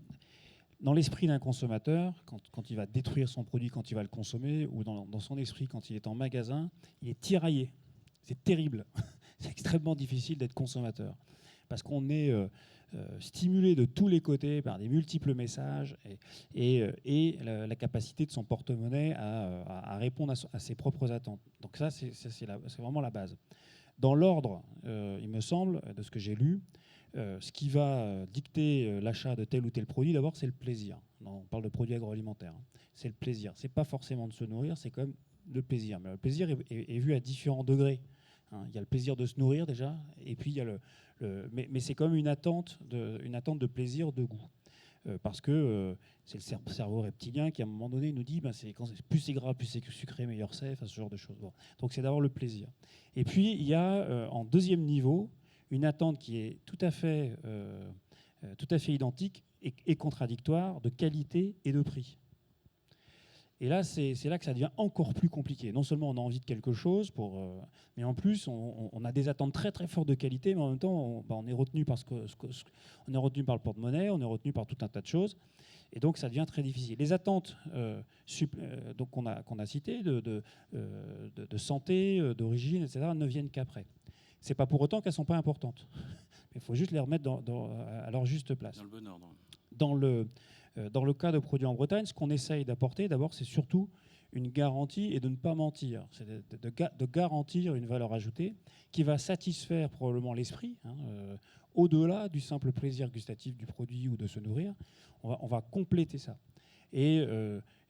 dans l'esprit d'un consommateur, quand il va détruire son produit, quand il va le consommer, ou dans son esprit, quand il est en magasin, il est tiraillé. C'est terrible. C'est extrêmement difficile d'être consommateur. Parce qu'on est stimulé de tous les côtés par des multiples messages et la capacité de son porte-monnaie à répondre à ses propres attentes. Donc ça, c'est vraiment la base. Dans l'ordre, il me semble, de ce que j'ai lu, ce qui va dicter l'achat de tel ou tel produit, d'abord, c'est le plaisir. On parle de produits agroalimentaires. Hein. C'est le plaisir. C'est pas forcément de se nourrir, c'est quand même le plaisir. Mais le plaisir est vu à différents degrés. Hein. Il y a le plaisir de se nourrir déjà, et puis il y a mais c'est comme une attente de plaisir, de goût. Parce que c'est le cerveau reptilien qui, à un moment donné, nous dit plus c'est gras, plus c'est sucré, meilleur c'est, enfin, ce genre de choses. Bon. Donc c'est d'abord le plaisir. Et puis, il y a en deuxième niveau une attente qui est tout à fait identique et contradictoire de qualité et de prix. Et là, c'est là que ça devient encore plus compliqué. Non seulement on a envie de quelque chose, mais en plus, on a des attentes très très fortes de qualité, mais en même temps, on est retenu par on est retenu par le porte-monnaie, on est retenu par tout un tas de choses. Et donc, ça devient très difficile. Les attentes donc qu'on a citées, de santé, d'origine, etc., ne viennent qu'après. Ce n'est pas pour autant qu'elles ne sont pas importantes. Il faut juste les remettre à leur juste place. Dans le bon ordre. Dans le cas de produits en Bretagne, ce qu'on essaye d'apporter, d'abord, c'est surtout une garantie et de ne pas mentir. C'est de garantir une valeur ajoutée qui va satisfaire probablement l'esprit, au-delà du simple plaisir gustatif du produit ou de se nourrir. On va compléter ça. Et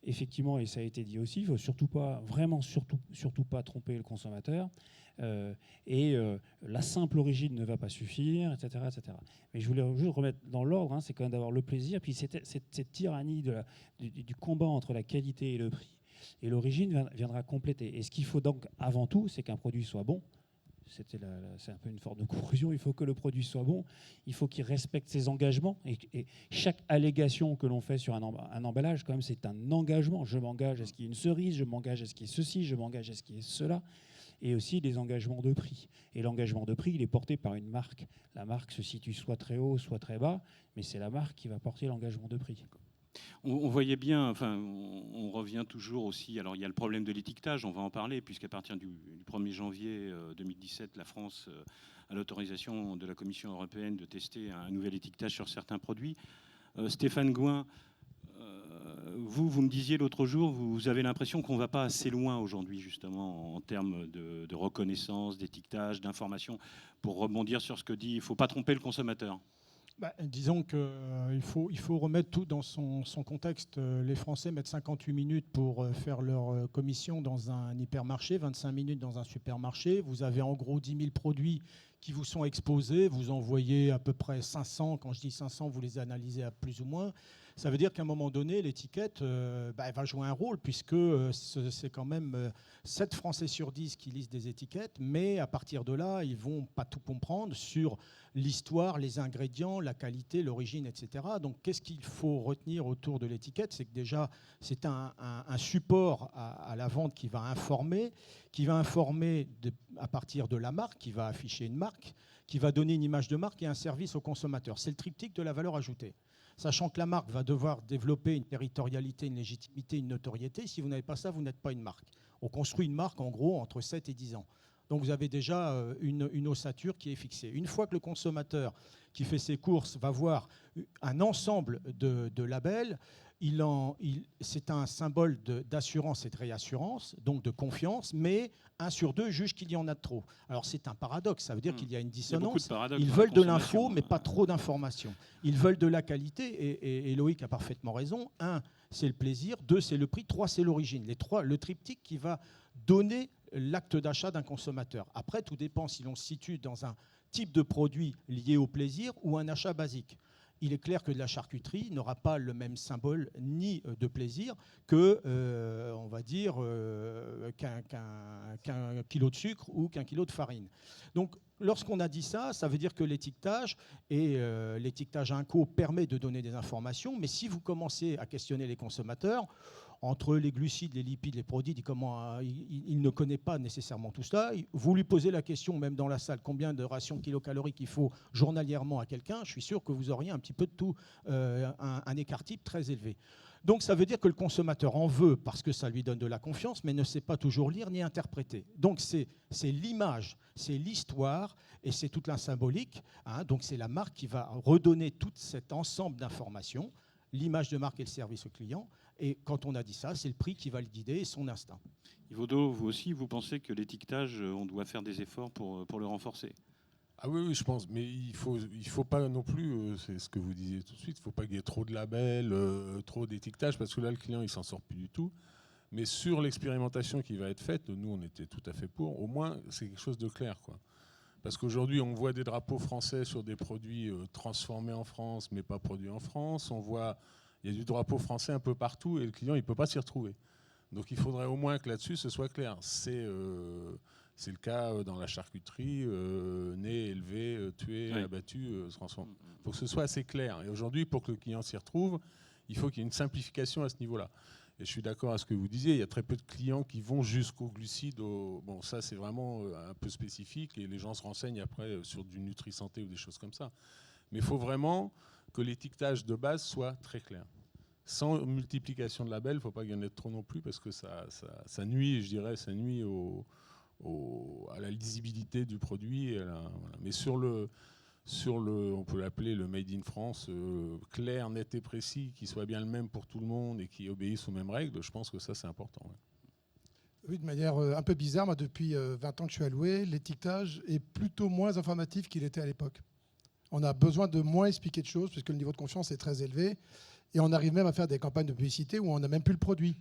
effectivement, et ça a été dit aussi, il ne faut surtout pas, vraiment surtout pas tromper le consommateur. La simple origine ne va pas suffire, etc., etc. Mais je voulais juste remettre dans l'ordre, c'est quand même d'avoir le plaisir, puis cette tyrannie du combat entre la qualité et le prix. Et l'origine viendra compléter. Et ce qu'il faut donc avant tout, c'est qu'un produit soit bon. C'est un peu une forme de conclusion. Il faut que le produit soit bon. Il faut qu'il respecte ses engagements. Et chaque allégation que l'on fait sur un emballage, quand même, c'est un engagement. Je m'engage à ce qu'il y ait une cerise, je m'engage à ce qu'il y ait ceci, je m'engage à ce qu'il y ait cela. Et aussi des engagements de prix. Et l'engagement de prix, il est porté par une marque. La marque se situe soit très haut, soit très bas, mais c'est la marque qui va porter l'engagement de prix. On voyait bien, enfin, on revient toujours aussi, alors il y a le problème de l'étiquetage, on va en parler, puisqu'à partir du 1er janvier 2017, la France a l'autorisation de la Commission européenne de tester un nouvel étiquetage sur certains produits. Stéphane Gouin, vous me disiez l'autre jour, vous avez l'impression qu'on ne va pas assez loin aujourd'hui, justement, en termes de reconnaissance, d'étiquetage, d'information, pour rebondir sur ce que dit, il ne faut pas tromper le consommateur. Disons qu'il faut remettre tout dans son contexte. Les Français mettent 58 minutes pour faire leur commission dans un hypermarché, 25 minutes dans un supermarché. Vous avez en gros 10 000 produits qui vous sont exposés. Vous en voyez à peu près 500. Quand je dis 500, vous les analysez à plus ou moins. Ça veut dire qu'à un moment donné, l'étiquette elle va jouer un rôle, puisque c'est quand même 7 Français sur 10 qui lisent des étiquettes, mais à partir de là, ils ne vont pas tout comprendre sur l'histoire, les ingrédients, la qualité, l'origine, etc. Donc qu'est-ce qu'il faut retenir autour de l'étiquette? C'est que déjà, c'est un support à la vente qui va informer à partir de la marque, qui va afficher une marque, qui va donner une image de marque et un service au consommateur. C'est le triptyque de la valeur ajoutée. Sachant que la marque va devoir développer une territorialité, une légitimité, une notoriété. Si vous n'avez pas ça, vous n'êtes pas une marque. On construit une marque, en gros, entre 7 et 10 ans. Donc vous avez déjà une ossature qui est fixée. Une fois que le consommateur qui fait ses courses va voir un ensemble de labels, c'est un symbole d'assurance et de réassurance, donc de confiance, mais 1 sur 2 juge qu'il y en a de trop. Alors c'est un paradoxe, ça veut dire qu'il y a une dissonance. Ils veulent de l'info, mais pas trop d'informations. Ils veulent de la qualité, et Loïc a parfaitement raison. 1, c'est le plaisir, 2, c'est le prix, 3, c'est l'origine. Le triptyque qui va donner l'acte d'achat d'un consommateur. Après, tout dépend si l'on se situe dans un type de produit lié au plaisir ou un achat basique. Il est clair que de la charcuterie n'aura pas le même symbole ni de plaisir que, on va dire, qu'un kilo de sucre ou qu'un kilo de farine. Donc, lorsqu'on a dit ça, ça veut dire que l'étiquetage et l'étiquetage INCO permet de donner des informations, mais si vous commencez à questionner les consommateurs, entre les glucides, les lipides, les produits, il ne connaît pas nécessairement tout cela. Vous lui posez la question, même dans la salle, combien de rations kilocaloriques il faut journalièrement à quelqu'un, je suis sûr que vous auriez un petit peu de tout, un écart type très élevé. Donc ça veut dire que le consommateur en veut parce que ça lui donne de la confiance, mais ne sait pas toujours lire ni interpréter. Donc c'est l'image, c'est l'histoire et c'est toute la symbolique. Donc c'est la marque qui va redonner tout cet ensemble d'informations, l'image de marque et le service au client. Et quand on a dit ça, c'est le prix qui va le guider et son instinct. Yvaudot, vous aussi, vous pensez que l'étiquetage, on doit faire des efforts pour le renforcer? Ah oui, je pense, mais il faut pas non plus, c'est ce que vous disiez tout de suite, il ne faut pas qu'il y ait trop de labels, trop d'étiquetage, parce que là, le client, il s'en sort plus du tout. Mais sur l'expérimentation qui va être faite, nous, on était tout à fait pour, au moins, c'est quelque chose de clair, quoi. Parce qu'aujourd'hui, on voit des drapeaux français sur des produits transformés en France, mais pas produits en France. Il y a du drapeau français un peu partout et le client, il ne peut pas s'y retrouver. Donc il faudrait au moins que là-dessus, ce soit clair. C'est le cas dans la charcuterie, né, élevé, tué, oui, abattu, transformé. Il faut que ce soit assez clair. Et aujourd'hui, pour que le client s'y retrouve, il faut qu'il y ait une simplification à ce niveau-là. Et je suis d'accord à ce que vous disiez, il y a très peu de clients qui vont jusqu'aux glucides. Bon, ça, c'est vraiment un peu spécifique et les gens se renseignent après sur du Nutri-Santé ou des choses comme ça. Mais il faut vraiment que l'étiquetage de base soit très clair. Sans multiplication de labels, il ne faut pas qu'il y en ait trop non plus parce que ça nuit, je dirais, ça nuit à la lisibilité du produit. Voilà. Mais sur le, on peut l'appeler le Made in France, clair, net et précis, qui soit bien le même pour tout le monde et qui obéisse aux mêmes règles, je pense que ça, c'est important. Ouais. Oui, de manière un peu bizarre, moi, depuis 20 ans que je suis alloué, l'étiquetage est plutôt moins informatif qu'il était à l'époque. On a besoin de moins expliquer de choses puisque le niveau de confiance est très élevé. Et on arrive même à faire des campagnes de publicité où on n'a même plus le produit.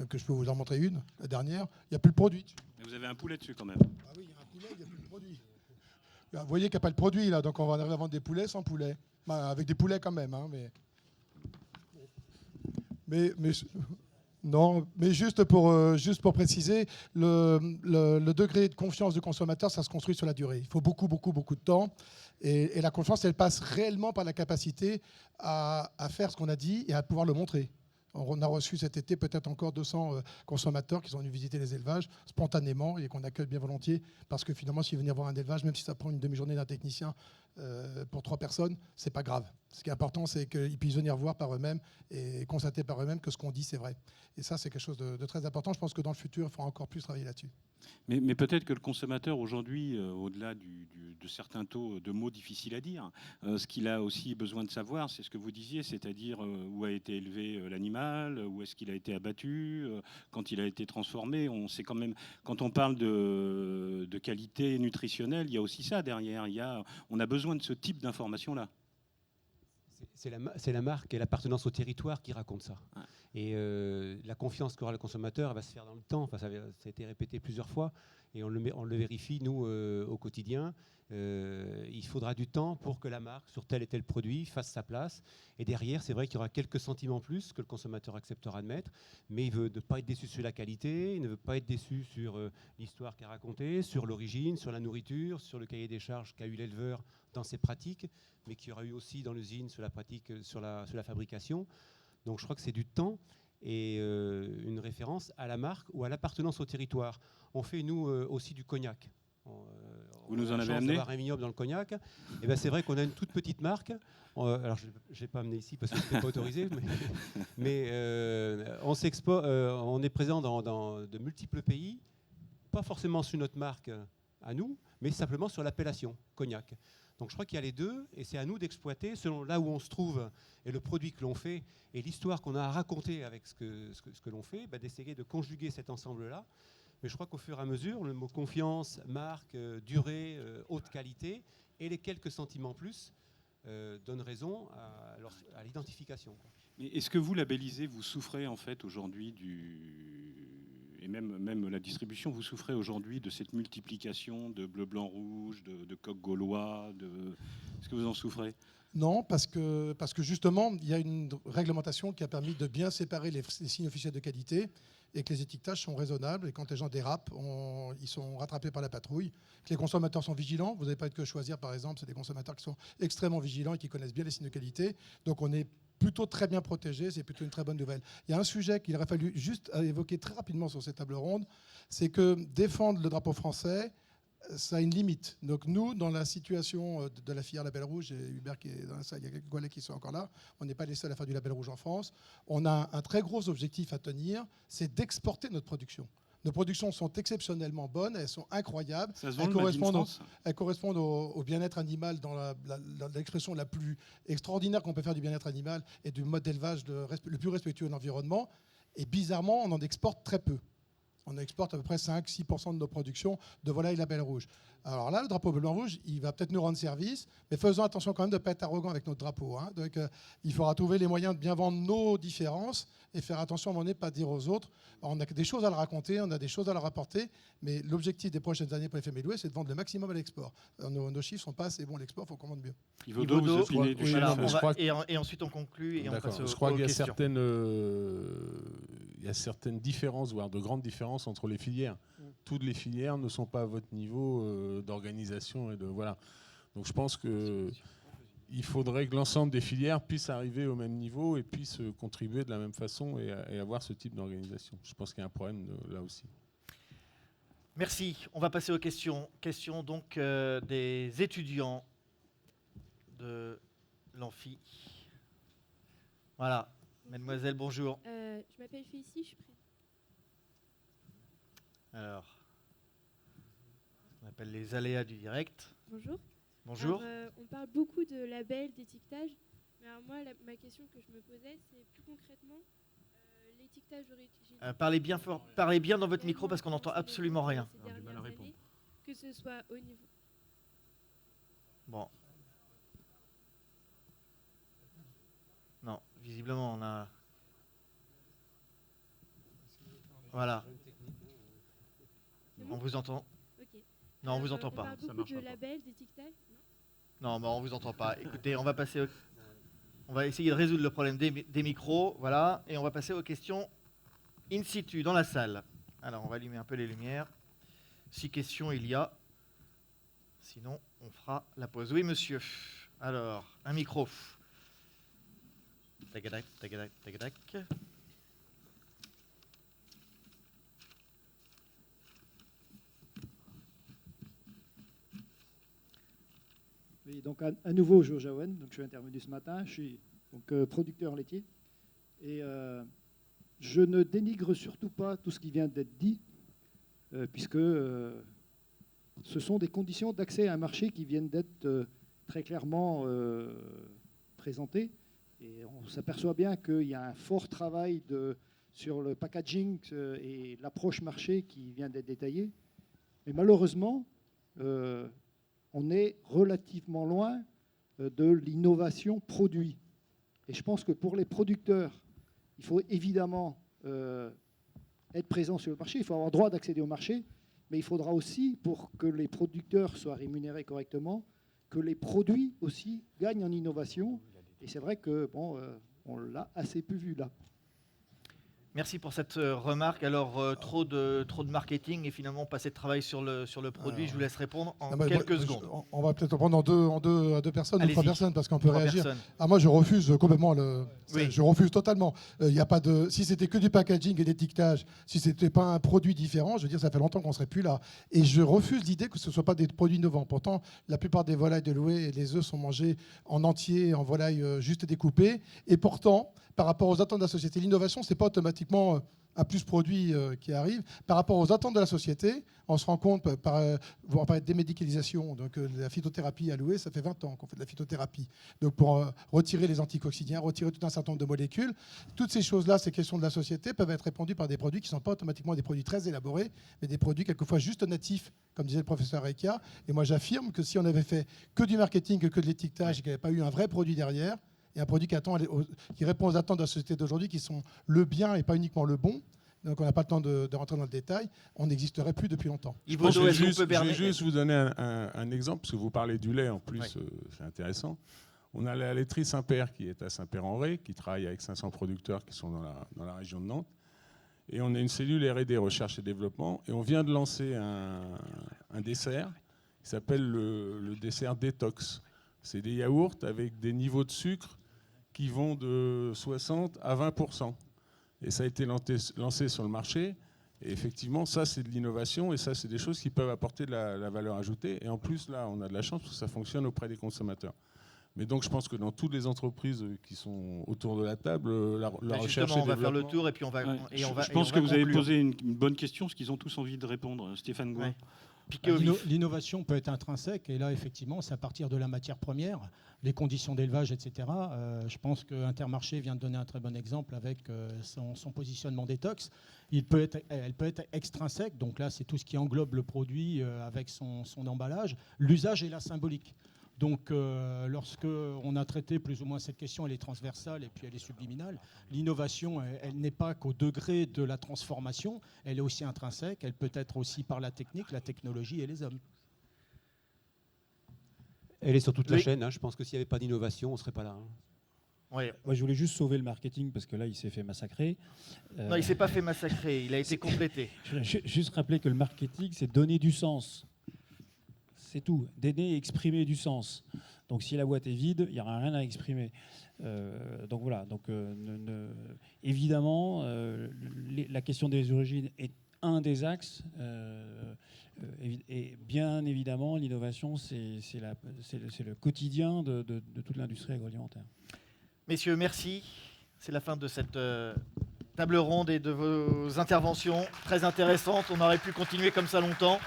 Que je peux vous en montrer une, la dernière. Il n'y a plus le produit. Mais vous avez un poulet dessus quand même. Ah oui, il y a un poulet, il n'y a plus le produit. Vous voyez qu'il n'y a pas le produit là, donc on va arriver à vendre des poulets sans poulet. Bah, avec des poulets quand même. Hein, non, mais juste pour préciser, le degré de confiance du consommateur, ça se construit sur la durée. Il faut beaucoup de temps. Et la confiance, elle passe réellement par la capacité à faire ce qu'on a dit et à pouvoir le montrer. On a reçu cet été peut-être encore 200 consommateurs qui sont venus visiter les élevages spontanément et qu'on accueille bien volontiers parce que finalement, s'ils venaient voir un élevage, même si ça prend une demi-journée d'un technicien pour 3 personnes, c'est pas grave. Ce qui est important, c'est qu'ils puissent venir voir par eux-mêmes et constater par eux-mêmes que ce qu'on dit, c'est vrai. Et ça, c'est quelque chose de très important. Je pense que dans le futur, il faudra encore plus travailler là-dessus. Mais peut-être que le consommateur aujourd'hui, au-delà de certains taux de mots difficiles à dire, ce qu'il a aussi besoin de savoir, c'est ce que vous disiez, c'est-à-dire où a été élevé l'animal, où est-ce qu'il a été abattu, quand il a été transformé. On sait quand même, quand on parle de qualité nutritionnelle, il y a aussi ça derrière. On a besoin de ce type d'information-là. C'est la marque et l'appartenance au territoire qui raconte ça. Ouais. Et la confiance qu'aura le consommateur, elle va se faire dans le temps. Enfin, ça a été répété plusieurs fois et on le vérifie, nous, au quotidien. Il faudra du temps pour que la marque, sur tel et tel produit, fasse sa place. Et derrière, c'est vrai qu'il y aura quelques centimes en plus que le consommateur acceptera de mettre, mais il veut ne pas être déçu sur la qualité, il ne veut pas être déçu sur l'histoire qu'a racontée, sur l'origine, sur la nourriture, sur le cahier des charges qu'a eu l'éleveur dans ses pratiques, mais qu'il y aura eu aussi dans l'usine sur la pratique, sur la fabrication. Donc je crois que c'est du temps et une référence à la marque ou à l'appartenance au territoire. On fait, nous, aussi du cognac. Vous nous en avez amené un vignoble dans le cognac. Et ben, c'est vrai qu'on a une toute petite marque. Alors, je ne l'ai pas amené ici parce que ce n'est pas autorisé. Mais on est présent dans de multiples pays, pas forcément sur notre marque à nous, mais simplement sur l'appellation cognac. Donc je crois qu'il y a les deux, et c'est à nous d'exploiter selon là où on se trouve et le produit que l'on fait et l'histoire qu'on a à raconter avec ce que l'on fait, d'essayer de conjuguer cet ensemble-là. Mais je crois qu'au fur et à mesure, le mot confiance, marque, durée, haute qualité et les quelques centimes en plus donnent raison à l'identification. Mais est-ce que vous, labellisé, vous souffrez en fait aujourd'hui et même la distribution, vous souffrez aujourd'hui de cette multiplication de bleu, blanc, rouge, de coq gaulois. Est-ce que vous en souffrez ? Non, parce que justement, il y a une réglementation qui a permis de bien séparer les signes officiels de qualité et que les étiquetages sont raisonnables. Et quand les gens dérapent, ils sont rattrapés par la patrouille. Que les consommateurs sont vigilants. Vous n'avez pas que choisir, par exemple. C'est des consommateurs qui sont extrêmement vigilants et qui connaissent bien les signes de qualité. Donc on est plutôt très bien protégé. C'est plutôt une très bonne nouvelle. Il y a un sujet qu'il aurait fallu juste évoquer très rapidement sur cette table ronde. C'est que défendre le drapeau français, ça a une limite. Donc nous, dans la situation de la filière Label Rouge, et Hubert qui est dans la salle, il y a quelques collègues qui sont encore là, on n'est pas les seuls à faire du Label Rouge en France, on a un très gros objectif à tenir, c'est d'exporter notre production. Nos productions sont exceptionnellement bonnes, elles sont incroyables, elles correspondent au bien-être animal dans l'expression la plus extraordinaire qu'on peut faire du bien-être animal et du mode d'élevage le plus respectueux de l'environnement. Et bizarrement, on en exporte très peu. On exporte à peu près 5-6% de nos productions de volailles Label Rouge. Alors là, le drapeau blanc-rouge, il va peut-être nous rendre service, mais faisons attention quand même de ne pas être arrogant avec notre drapeau. Hein. Donc il faudra trouver les moyens de bien vendre nos différences et faire attention à un moment donné, pas dire aux autres. Alors, on a des choses à leur raconter, on a des choses à leur rapporter, mais l'objectif des prochaines années pour les FMLOE, c'est de vendre le maximum à l'export. Nos chiffres ne sont pas assez bons à l'export, il faut qu'on vende mieux. Et ensuite on conclut et on passe aux Je crois qu'il y a questions. certaines différences, voire de grandes différences entre les filières. Toutes les filières ne sont pas à votre niveau d'organisation et de voilà. Donc je pense que il faudrait que l'ensemble des filières puissent arriver au même niveau et puissent contribuer de la même façon et avoir ce type d'organisation. Je pense qu'il y a un problème là aussi. Merci. On va passer aux questions. Questions donc des étudiants de l'Amphi. Voilà. Mademoiselle, bonjour. Je m'appelle Félicie, je suis Alors, on appelle les aléas du direct. Bonjour. Bonjour. Alors, on parle beaucoup de labels, d'étiquetage, mais alors moi, ma question que je me posais, c'est plus concrètement l'étiquetage original. Parlez bien fort, parlez bien dans votre micro parce qu'on n'entend absolument rien. Ces dernières années, que ce soit au niveau... Bon. Non, visiblement, on a... Voilà. On vous entend. Okay. Non, on vous entend pas. On parle beaucoup de labels, d'étiquetage. Non, mais on vous entend pas. Écoutez, on va passer. On va essayer de résoudre le problème des micros, voilà, et on va passer aux questions in situ dans la salle. Alors, on va allumer un peu les lumières. Si questions il y a. Sinon, on fera la pause. Oui, monsieur. Alors, un micro. Tagadac, tagadac, tagadac. Oui, donc à nouveau, Georges Aouen, donc je suis intervenu ce matin, je suis donc, producteur laitier, et je ne dénigre surtout pas tout ce qui vient d'être dit, puisque ce sont des conditions d'accès à un marché qui viennent d'être très clairement présentées, et on s'aperçoit bien qu'il y a un fort travail sur le packaging et l'approche marché qui vient d'être détaillée, mais malheureusement, on est relativement loin de l'innovation produit. Et je pense que pour les producteurs, il faut évidemment être présent sur le marché, il faut avoir droit d'accéder au marché, mais il faudra aussi, pour que les producteurs soient rémunérés correctement, que les produits aussi gagnent en innovation. Et c'est vrai que bon, on l'a assez peu vu là. Merci pour cette remarque. Alors, trop de marketing et finalement pas assez de travail sur le produit. Je vous laisse répondre en quelques secondes. On va peut-être prendre à deux personnes ou trois personnes parce qu'on peut 3 réagir. personnes. Ah, moi, je refuse complètement Oui. Je refuse totalement. Y a pas de. Si c'était que du packaging et d'étiquetage, si c'était pas un produit différent, je veux dire, ça fait longtemps qu'on serait plus là. Et je refuse l'idée que ce soit pas des produits innovants. Pourtant, la plupart des volailles de louer et les œufs sont mangés en entier, en volailles juste découpées. Et pourtant, par rapport aux attentes de la société, l'innovation, c'est pas automatiquement un plus produit qui arrive. Par rapport aux attentes de la société, on se rend compte, on va parler de démédicalisation, donc la phytothérapie à louer, ça fait 20 ans qu'on fait de la phytothérapie. Donc pour retirer les anticoccidiens, retirer tout un certain nombre de molécules, toutes ces choses-là, ces questions de la société, peuvent être répondues par des produits qui ne sont pas automatiquement des produits très élaborés, mais des produits quelquefois juste natifs, comme disait le professeur Rekia. Et moi j'affirme que si on avait fait que du marketing, que de l'étiquetage, et qu'il n'y avait pas eu un vrai produit derrière, et un produit qui répond aux attentes de la société d'aujourd'hui, qui sont le bien et pas uniquement le bon, donc on n'a pas le temps de rentrer dans le détail, on n'existerait plus depuis longtemps. Je vais juste vous donner un exemple, parce que vous parlez du lait en plus, c'est intéressant. On a la laiterie Saint-Père qui est à Saint-Père-en-Retz, qui travaille avec 500 producteurs qui sont dans la région de Nantes. Et on a une cellule R&D, recherche et développement, et on vient de lancer un dessert qui s'appelle le dessert détox. C'est des yaourts avec des niveaux de sucre qui vont de 60 à 20%. Et ça a été lancé sur le marché. Et effectivement, ça, c'est de l'innovation, et ça, c'est des choses qui peuvent apporter de la valeur ajoutée. Et en plus, là, on a de la chance parce que ça fonctionne auprès des consommateurs. Mais donc, je pense que dans toutes les entreprises qui sont autour de la table, la recherche et on va faire le tour et puis on va. Ouais. Et on va je pense que vous conclure. avez posé une bonne question, parce qu'ils ont tous envie de répondre. Stéphane Gouin. L'innovation peut être intrinsèque, et là, effectivement, c'est à partir de la matière première, les conditions d'élevage, etc. Je pense que Intermarché vient de donner un très bon exemple avec son positionnement détox. Elle peut être extrinsèque, donc là, c'est tout ce qui englobe le produit avec son emballage. L'usage est là symbolique. Donc, lorsque on a traité plus ou moins cette question, elle est transversale et puis elle est subliminale. L'innovation, elle n'est pas qu'au degré de la transformation, elle est aussi intrinsèque, elle peut être aussi par la technique, la technologie et les hommes. Elle est sur toute la chaîne. Hein. Je pense que s'il n'y avait pas d'innovation, on ne serait pas là. Hein. Ouais. Moi, je voulais juste sauver le marketing parce que là, il s'est fait massacrer. Non, il ne s'est pas fait massacrer, il a été complété. Je voulais juste rappeler que le marketing, c'est donner du sens. C'est tout. Donner et exprimer du sens. Donc, si la boîte est vide, il n'y aura rien à exprimer. Donc, voilà. Donc, évidemment, la question des origines est un des axes. Et bien évidemment, l'innovation, c'est le quotidien de toute l'industrie agroalimentaire. Messieurs, merci. C'est la fin de cette table ronde et de vos interventions très intéressantes. On aurait pu continuer comme ça longtemps.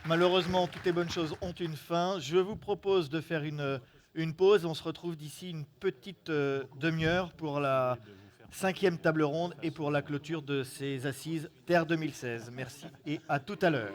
Malheureusement, toutes les bonnes choses ont une fin. Je vous propose de faire une pause. On se retrouve d'ici une petite demi-heure pour la 5e table ronde et pour la clôture de ces assises Terre 2016. Merci et à tout à l'heure.